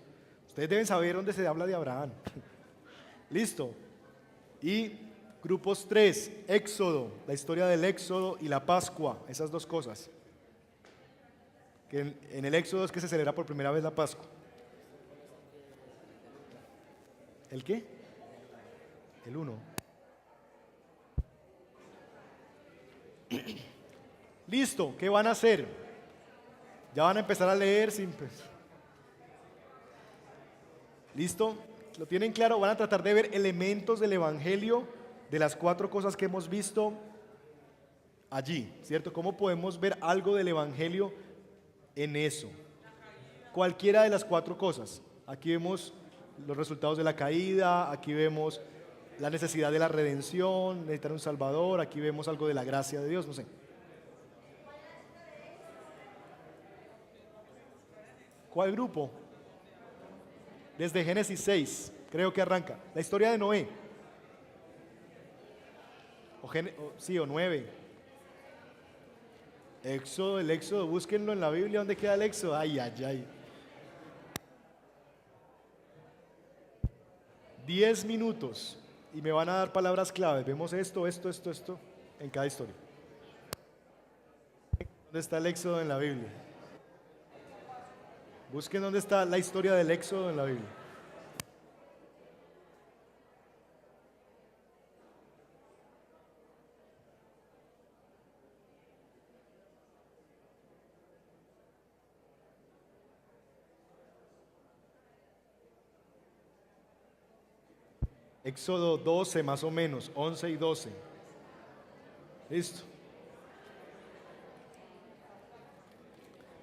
Ustedes deben saber dónde se habla de Abraham. Listo. Y grupos 3, Éxodo, la historia del Éxodo y la Pascua, esas dos cosas. Que en el Éxodo es que se celebra por primera vez la Pascua. ¿El qué? El 1. Listo, ¿qué van a hacer? Ya van a empezar a leer sin... ¿Listo? ¿Lo tienen claro? Van a tratar de ver elementos del Evangelio de las 4 cosas que hemos visto allí, ¿cierto? ¿Cómo podemos ver algo del Evangelio en eso? Cualquiera de las 4 cosas. Aquí vemos los resultados de la caída, aquí vemos la necesidad de la redención, necesitar un Salvador, aquí vemos algo de la gracia de Dios, no sé. ¿Cuál grupo? Desde Génesis 6, creo que arranca. La historia de Noé. O 9. Éxodo, el Éxodo, búsquenlo en la Biblia. ¿Dónde queda el Éxodo? Ay, ay, ay. 10 minutos y me van a dar palabras claves. Vemos esto en cada historia. ¿Dónde está el Éxodo en la Biblia? Busquen dónde está la historia del Éxodo en la Biblia. Éxodo 12 más o menos, 11 y 12. Listo.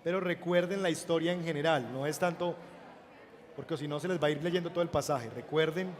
Pero recuerden la historia en general, no es tanto, porque si no se les va a ir leyendo todo el pasaje. Recuerden.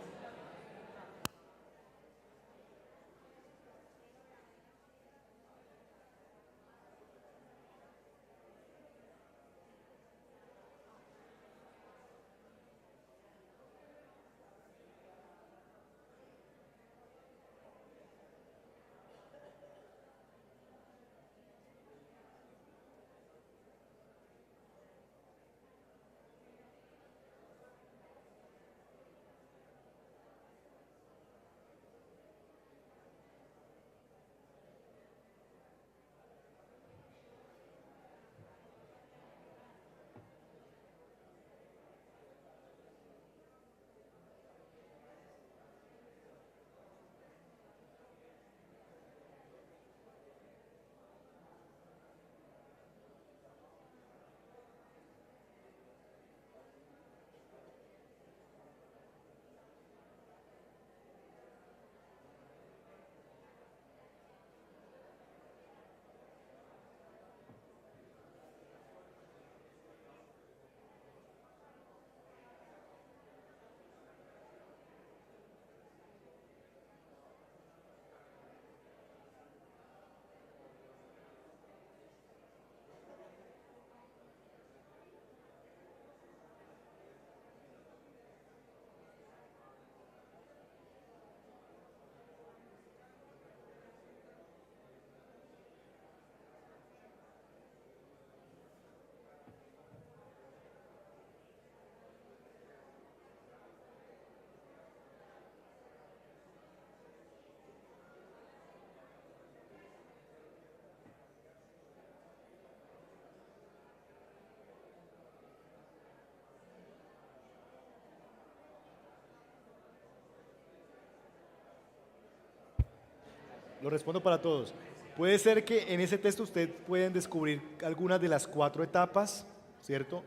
Lo respondo para todos. Puede ser que en ese texto ustedes pueden descubrir algunas de las 4 etapas, ¿cierto?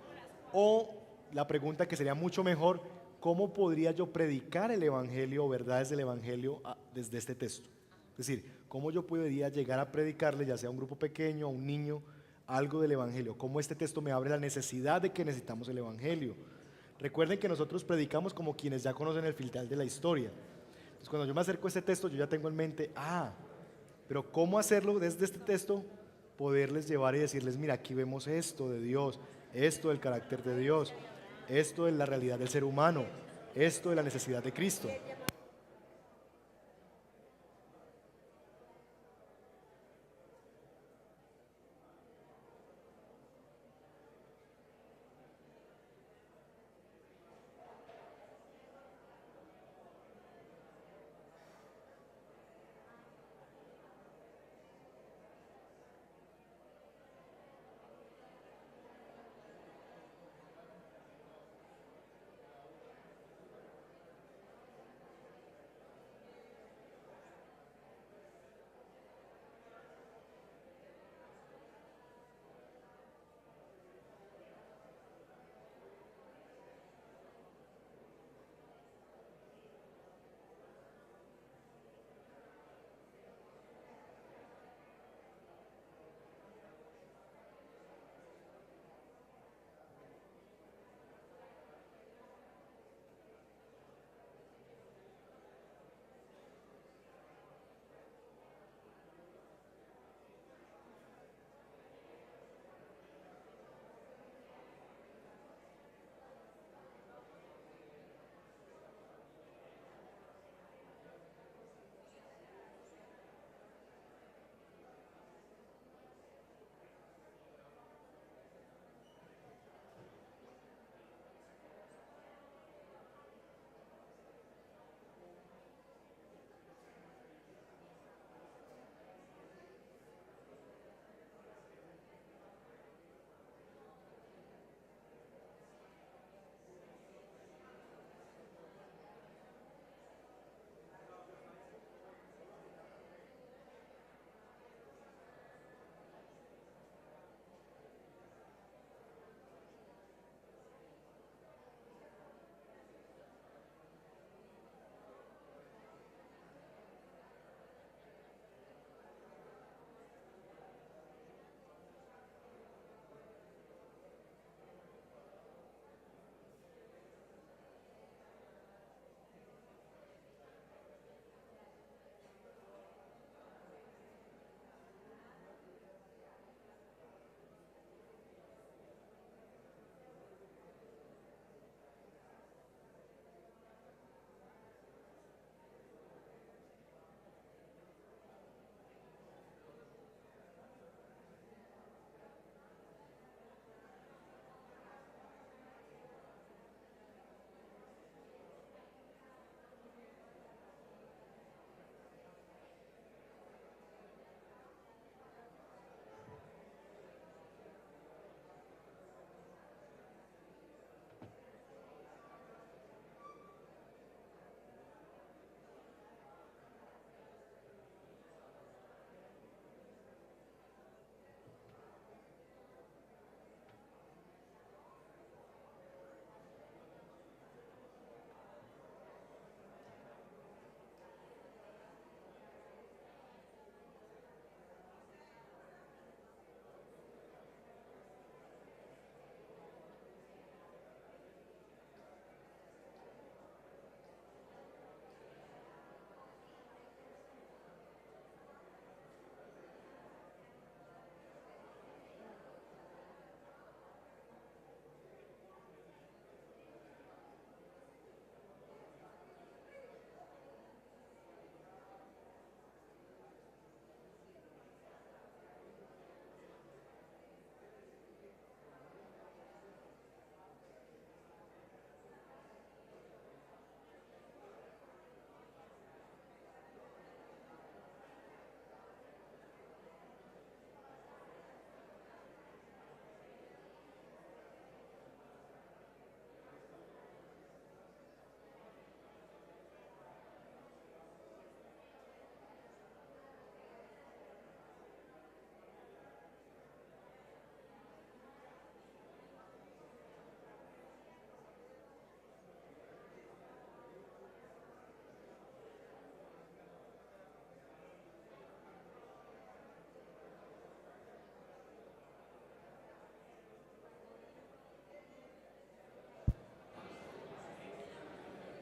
O la pregunta que sería mucho mejor, ¿cómo podría yo predicar el Evangelio o verdades del Evangelio desde este texto? Es decir, ¿cómo yo podría llegar a predicarle, ya sea a un grupo pequeño, a un niño, algo del Evangelio? ¿Cómo este texto me abre la necesidad de que necesitamos el Evangelio? Recuerden que nosotros predicamos como quienes ya conocen el final de la historia. Entonces, cuando yo me acerco a este texto, yo ya tengo en mente, pero ¿cómo hacerlo desde este texto? Poderles llevar y decirles, mira, aquí vemos esto de Dios, esto del carácter de Dios, esto de la realidad del ser humano, esto de la necesidad de Cristo.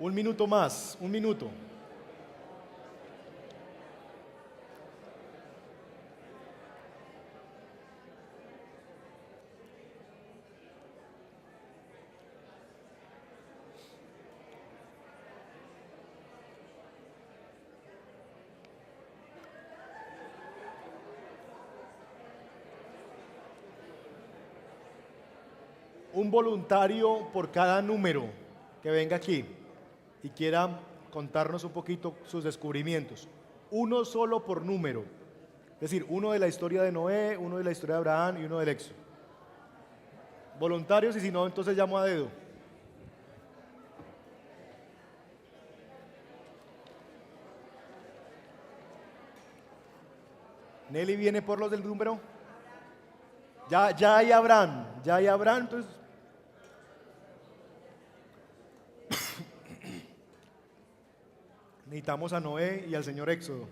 Un minuto más, un minuto. Un voluntario por cada número que venga aquí y quiera contarnos un poquito sus descubrimientos. Uno solo por número. Es decir, uno de la historia de Noé, uno de la historia de Abraham y uno del Éxodo. Voluntarios, y si no, entonces llamo a dedo. Nelly viene por los del número. Ya hay Abraham, entonces. Necesitamos a Noé y al señor Éxodo.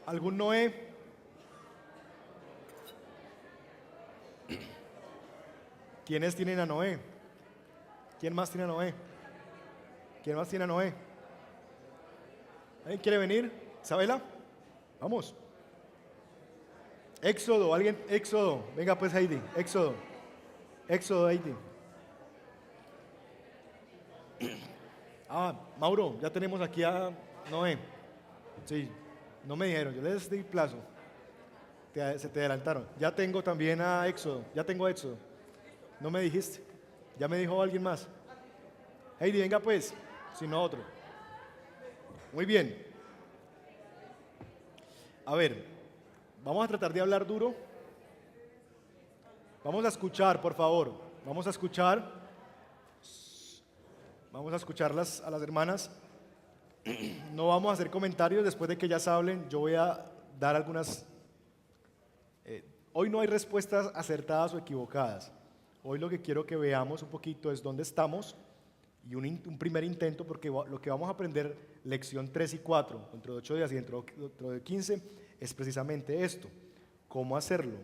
¿Algún Noé? ¿Quiénes tienen a Noé? ¿Quién más tiene a Noé? ¿Quién más tiene a Noé? ¿Alguien quiere venir? ¿Isabela? Vamos. Éxodo, alguien, Éxodo. Venga pues Heidi, Éxodo. Éxodo, Heidi. Mauro, ya tenemos aquí a Noé. Sí, no me dijeron, yo les di plazo. Se te adelantaron. Ya tengo también a Éxodo, ya tengo a Éxodo. No me dijiste. Ya me dijo alguien más. Heidi, venga pues, si no otro. Muy bien. A ver, vamos a tratar de hablar duro. Vamos a escuchar, por favor. Vamos a escuchar. Vamos a escucharlas a las hermanas. No vamos a hacer comentarios después de que ellas hablen. Yo voy a dar algunas. Hoy no hay respuestas acertadas o equivocadas. Hoy lo que quiero que veamos un poquito es dónde estamos y un primer intento, porque lo que vamos a aprender, lección 3 y 4, dentro de 8 días y dentro de 15, es precisamente esto, cómo hacerlo,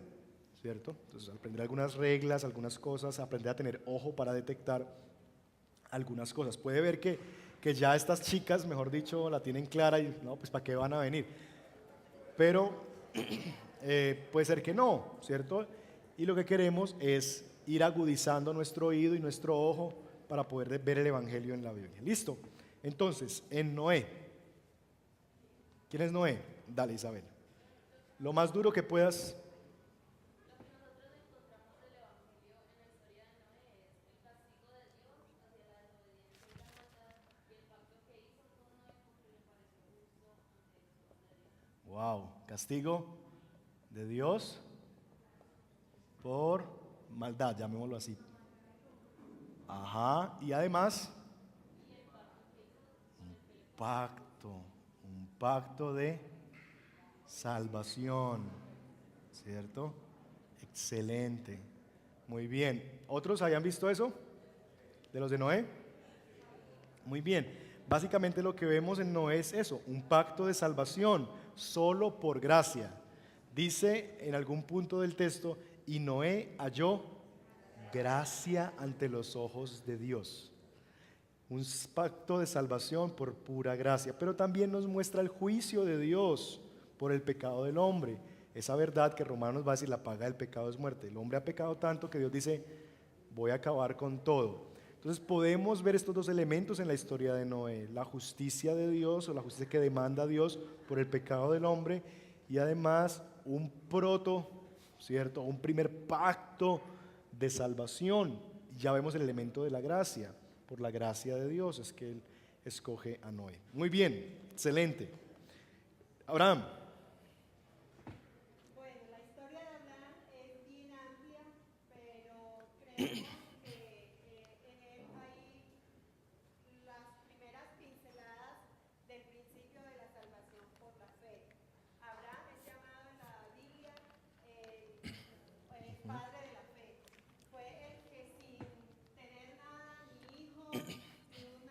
¿cierto? Entonces, aprender algunas reglas, algunas cosas, aprender a tener ojo para detectar algunas cosas. Puede ver que ya estas chicas, mejor dicho, la tienen clara y no, pues ¿para qué van a venir? Pero puede ser que no, ¿cierto? Y lo que queremos es ir agudizando nuestro oído y nuestro ojo para poder ver el Evangelio en la Biblia. ¿Listo? Entonces, en Noé. ¿Quién es Noé? Dale, Isabel. Lo más duro que puedas. Wow, castigo de Dios por maldad, llamémoslo así. Ajá, y además un pacto de salvación, ¿cierto? Excelente, muy bien. ¿Otros habían visto eso? ¿De los de Noé? Muy bien, básicamente lo que vemos en Noé es eso, un pacto de salvación, solo por gracia. Dice en algún punto del texto, y Noé halló gracia ante los ojos de Dios. Un pacto de salvación por pura gracia, pero también nos muestra el juicio de Dios por el pecado del hombre. Esa verdad que Romanos va a decir, la paga del pecado es muerte. El hombre ha pecado tanto que Dios dice, voy a acabar con todo. Entonces podemos ver estos dos elementos en la historia de Noé, la justicia de Dios o la justicia que demanda Dios por el pecado del hombre y además un ¿cierto? Un primer pacto de salvación. Ya vemos el elemento de la gracia. Por la gracia de Dios es que Él escoge a Noé. Muy bien, excelente. Abraham. Bueno, la historia de Abraham es bien amplia, pero creemos que en él hay las primeras pinceladas del principio de la salvación por la fe. Abraham es llamado en la Biblia el padre de la fe. Fue el que sin tener nada, ni hijos, ni un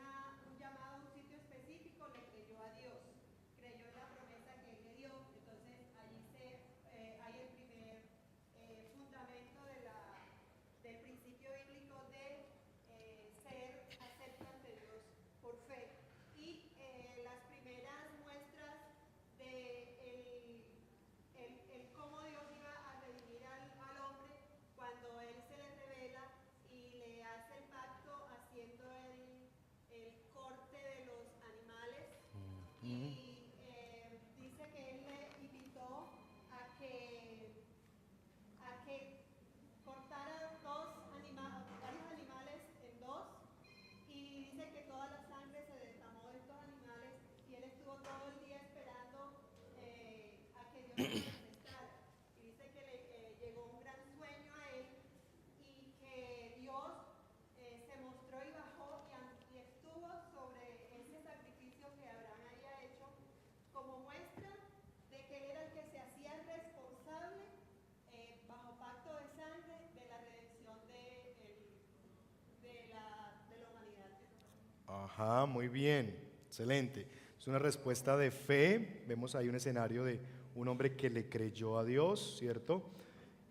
llamado a un sitio específico, le creyó a Dios. Creyó en la promesa que él le dio. Ajá, muy bien, excelente. Es una respuesta de fe. Vemos ahí un escenario de un hombre que le creyó a Dios, ¿cierto?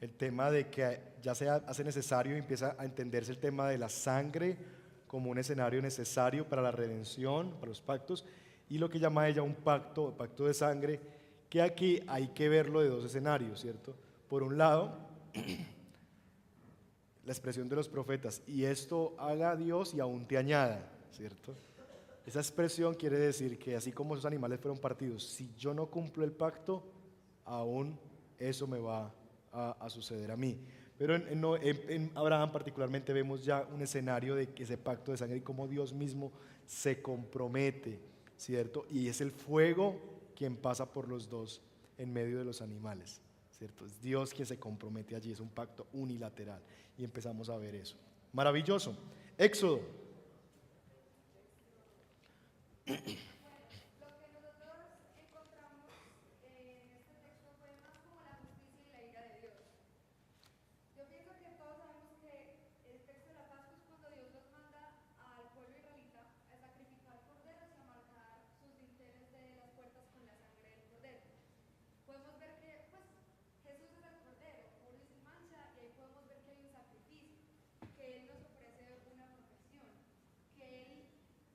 El tema de que ya se hace necesario y empieza a entenderse el tema de la sangre como un escenario necesario para la redención, para los pactos, y lo que llama ella un pacto, pacto de sangre, que aquí hay que verlo de dos escenarios, ¿cierto? Por un lado, la expresión de los profetas, y esto haga Dios y aún te añada, ¿cierto? Esa expresión quiere decir que así como esos animales fueron partidos, si yo no cumplo el pacto, aún eso me va a suceder a mí. Pero en Abraham particularmente vemos ya un escenario de que ese pacto de sangre y cómo Dios mismo se compromete, ¿cierto? Y es el fuego quien pasa por los dos en medio de los animales, ¿cierto? Es Dios quien se compromete allí, es un pacto unilateral y empezamos a ver eso. Maravilloso. Éxodo. Lo que nosotros encontramos en este texto fue más como la justicia y la ira de Dios. Yo pienso que todos sabemos que el texto de la Pascua es cuando Dios los manda al pueblo israelita a sacrificar corderos y a marcar sus dinteles de las puertas con la sangre del cordero. Podemos ver que pues, Jesús es el cordero, puro y sin mancha, y ahí podemos ver que hay un sacrificio, que Él nos ofrece una protección, que Él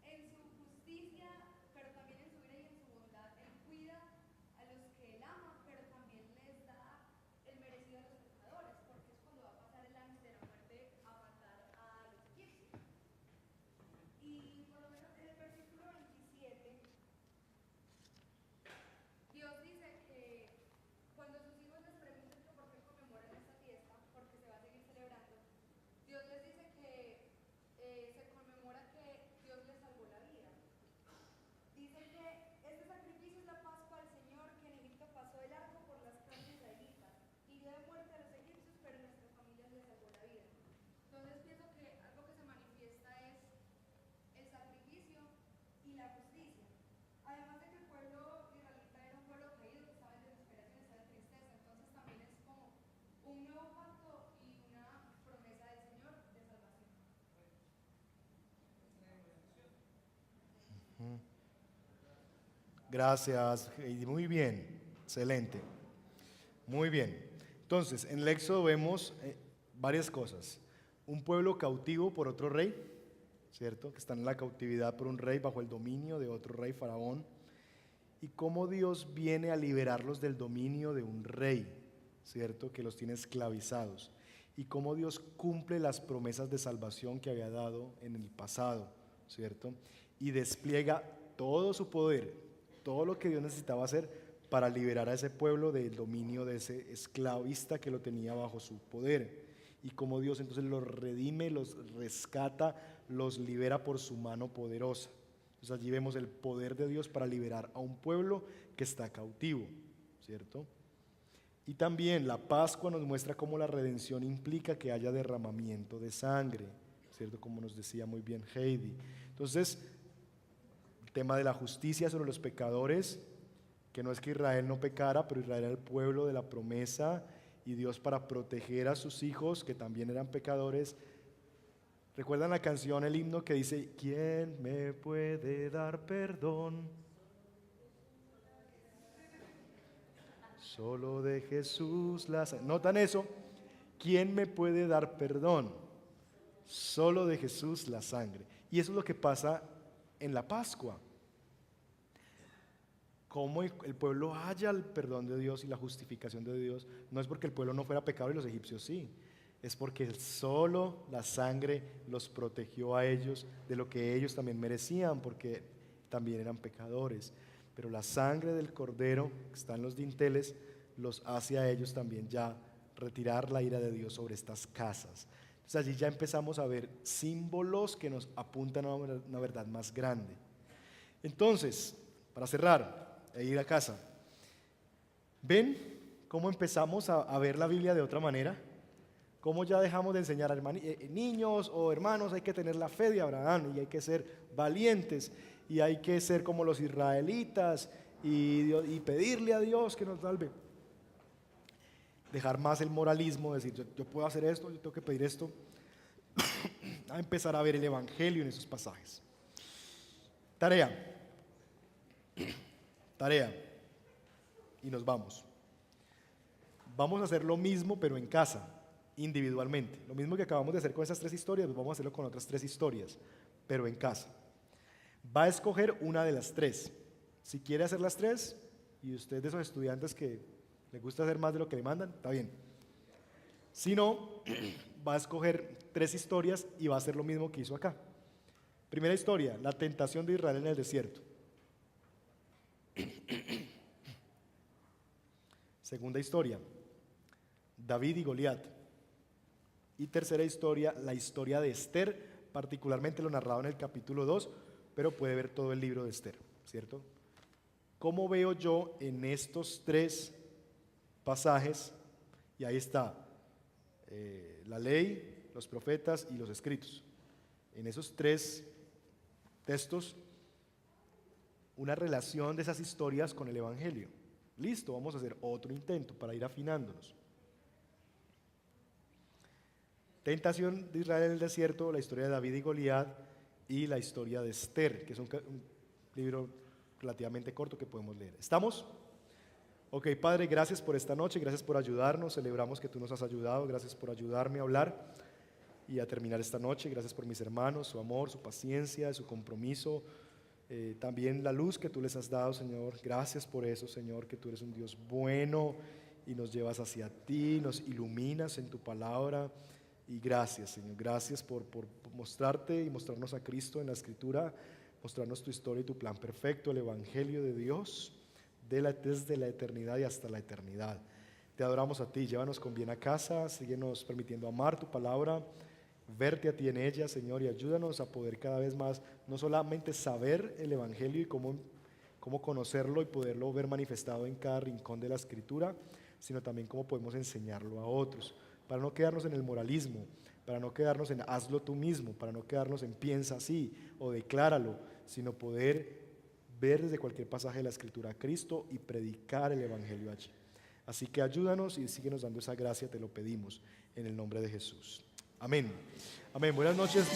en su justicia, pero también en su ira y en su bondad, Él cuida a los que Él ama, pero también les da el merecido a los pecadores, porque es cuando va a pasar el ángel de la muerte a matar a los egipcios. Y por lo menos en el versículo 27, Dios dice que cuando sus hijos les pregunten que por qué conmemoran esta fiesta, porque se va a seguir celebrando, Dios les dice que se conmemora que Dios les salvó la vida. Dice que este sacrificio es la Pascua al Señor, que en Egipto pasó el arco por las calles israelitas, hirió de muerte a los egipcios, pero nuestra familia le salvó la vida. Entonces pienso que algo que se manifiesta es el sacrificio y la justicia. Además de que el pueblo israelita era un pueblo caído, que estaba en desesperación, estaba en tristeza, entonces también es como un nuevo pacto y una promesa del Señor de salvación. Gracias, Heidi. Muy bien, excelente. Muy bien. Entonces, en el Éxodo vemos varias cosas. Un pueblo cautivo por otro rey, ¿cierto? Que están en la cautividad por un rey bajo el dominio de otro rey, Faraón. Y cómo Dios viene a liberarlos del dominio de un rey, ¿cierto? Que los tiene esclavizados. Y cómo Dios cumple las promesas de salvación que había dado en el pasado, ¿cierto? Y despliega todo su poder, todo lo que Dios necesitaba hacer para liberar a ese pueblo del dominio de ese esclavista que lo tenía bajo su poder. Y cómo Dios entonces los redime, los rescata, los libera por su mano poderosa. Entonces allí vemos el poder de Dios para liberar a un pueblo que está cautivo, ¿cierto? Y también la Pascua nos muestra cómo la redención implica que haya derramamiento de sangre, ¿cierto? Como nos decía muy bien Heidi. Entonces, el tema de la justicia sobre los pecadores, que no es que Israel no pecara, pero Israel era el pueblo de la promesa y Dios para proteger a sus hijos, que también eran pecadores. ¿Recuerdan la canción, el himno que dice, ¿quién me puede dar perdón? Solo de Jesús la sangre. ¿Notan eso? ¿Quién me puede dar perdón? Solo de Jesús la sangre. Y eso es lo que pasa en la Pascua. Cómo el pueblo halla el perdón de Dios y la justificación de Dios. No es porque el pueblo no fuera pecador y los egipcios sí. Es porque solo la sangre los protegió a ellos de lo que ellos también merecían, porque también eran pecadores. Pero la sangre del cordero que está en los dinteles los hace a ellos también ya retirar la ira de Dios sobre estas casas. Entonces allí ya empezamos a ver símbolos que nos apuntan a una verdad más grande. Entonces, para cerrar e ir a casa, ¿ven cómo empezamos a ver la Biblia de otra manera? ¿Cómo ya dejamos de enseñar a niños o hermanos? Hay que tener la fe de Abraham y hay que ser valientes y hay que ser como los israelitas y pedirle a Dios que nos salve. Dejar más el moralismo, decir yo puedo hacer esto, yo tengo que pedir esto, a empezar a ver el Evangelio en esos pasajes. Tarea. Tarea. Y nos vamos. Vamos a hacer lo mismo, pero en casa, individualmente. Lo mismo que acabamos de hacer con esas 3 historias, pues vamos a hacerlo con otras 3 historias, pero en casa. Va a escoger una de las 3. Si quiere hacer las 3, y usted es de esos estudiantes que le gusta hacer más de lo que le mandan, está bien. Si no, va a escoger 3 historias y va a hacer lo mismo que hizo acá. Primera historia, la tentación de Israel en el desierto. Segunda historia, David y Goliat. Y tercera historia, la historia de Esther, particularmente lo narrado en el capítulo 2, pero puede ver todo el libro de Esther, ¿cierto? ¿Cómo veo yo en estos 3 pasajes? Y ahí está, la ley, los profetas y los escritos. En esos 3 textos, una relación de esas historias con el Evangelio. Listo, vamos a hacer otro intento para ir afinándonos. Tentación de Israel en el desierto, la historia de David y Goliat y la historia de Esther, que es un libro relativamente corto que podemos leer. ¿Estamos? Ok, Padre, gracias por esta noche, gracias por ayudarnos, celebramos que tú nos has ayudado, gracias por ayudarme a hablar y a terminar esta noche, gracias por mis hermanos, su amor, su paciencia, su compromiso, también la luz que tú les has dado, Señor. Gracias por eso, Señor, que tú eres un Dios bueno y nos llevas hacia ti, nos iluminas en tu palabra. Y gracias, Señor, gracias por mostrarte y mostrarnos a Cristo en la Escritura, mostrarnos tu historia y tu plan perfecto, el Evangelio de Dios, desde la eternidad y hasta la eternidad. Te adoramos a ti, llévanos con bien a casa, síguenos permitiendo amar tu palabra, verte a ti en ella, Señor, y ayúdanos a poder cada vez más, no solamente saber el Evangelio y cómo conocerlo y poderlo ver manifestado en cada rincón de la Escritura, sino también cómo podemos enseñarlo a otros, para no quedarnos en el moralismo, para no quedarnos en hazlo tú mismo, para no quedarnos en piensa así o decláralo, sino poder ver desde cualquier pasaje de la Escritura a Cristo y predicar el Evangelio allí. Así que ayúdanos y síguenos dando esa gracia, te lo pedimos en el nombre de Jesús. Amén. Amén. Buenas noches.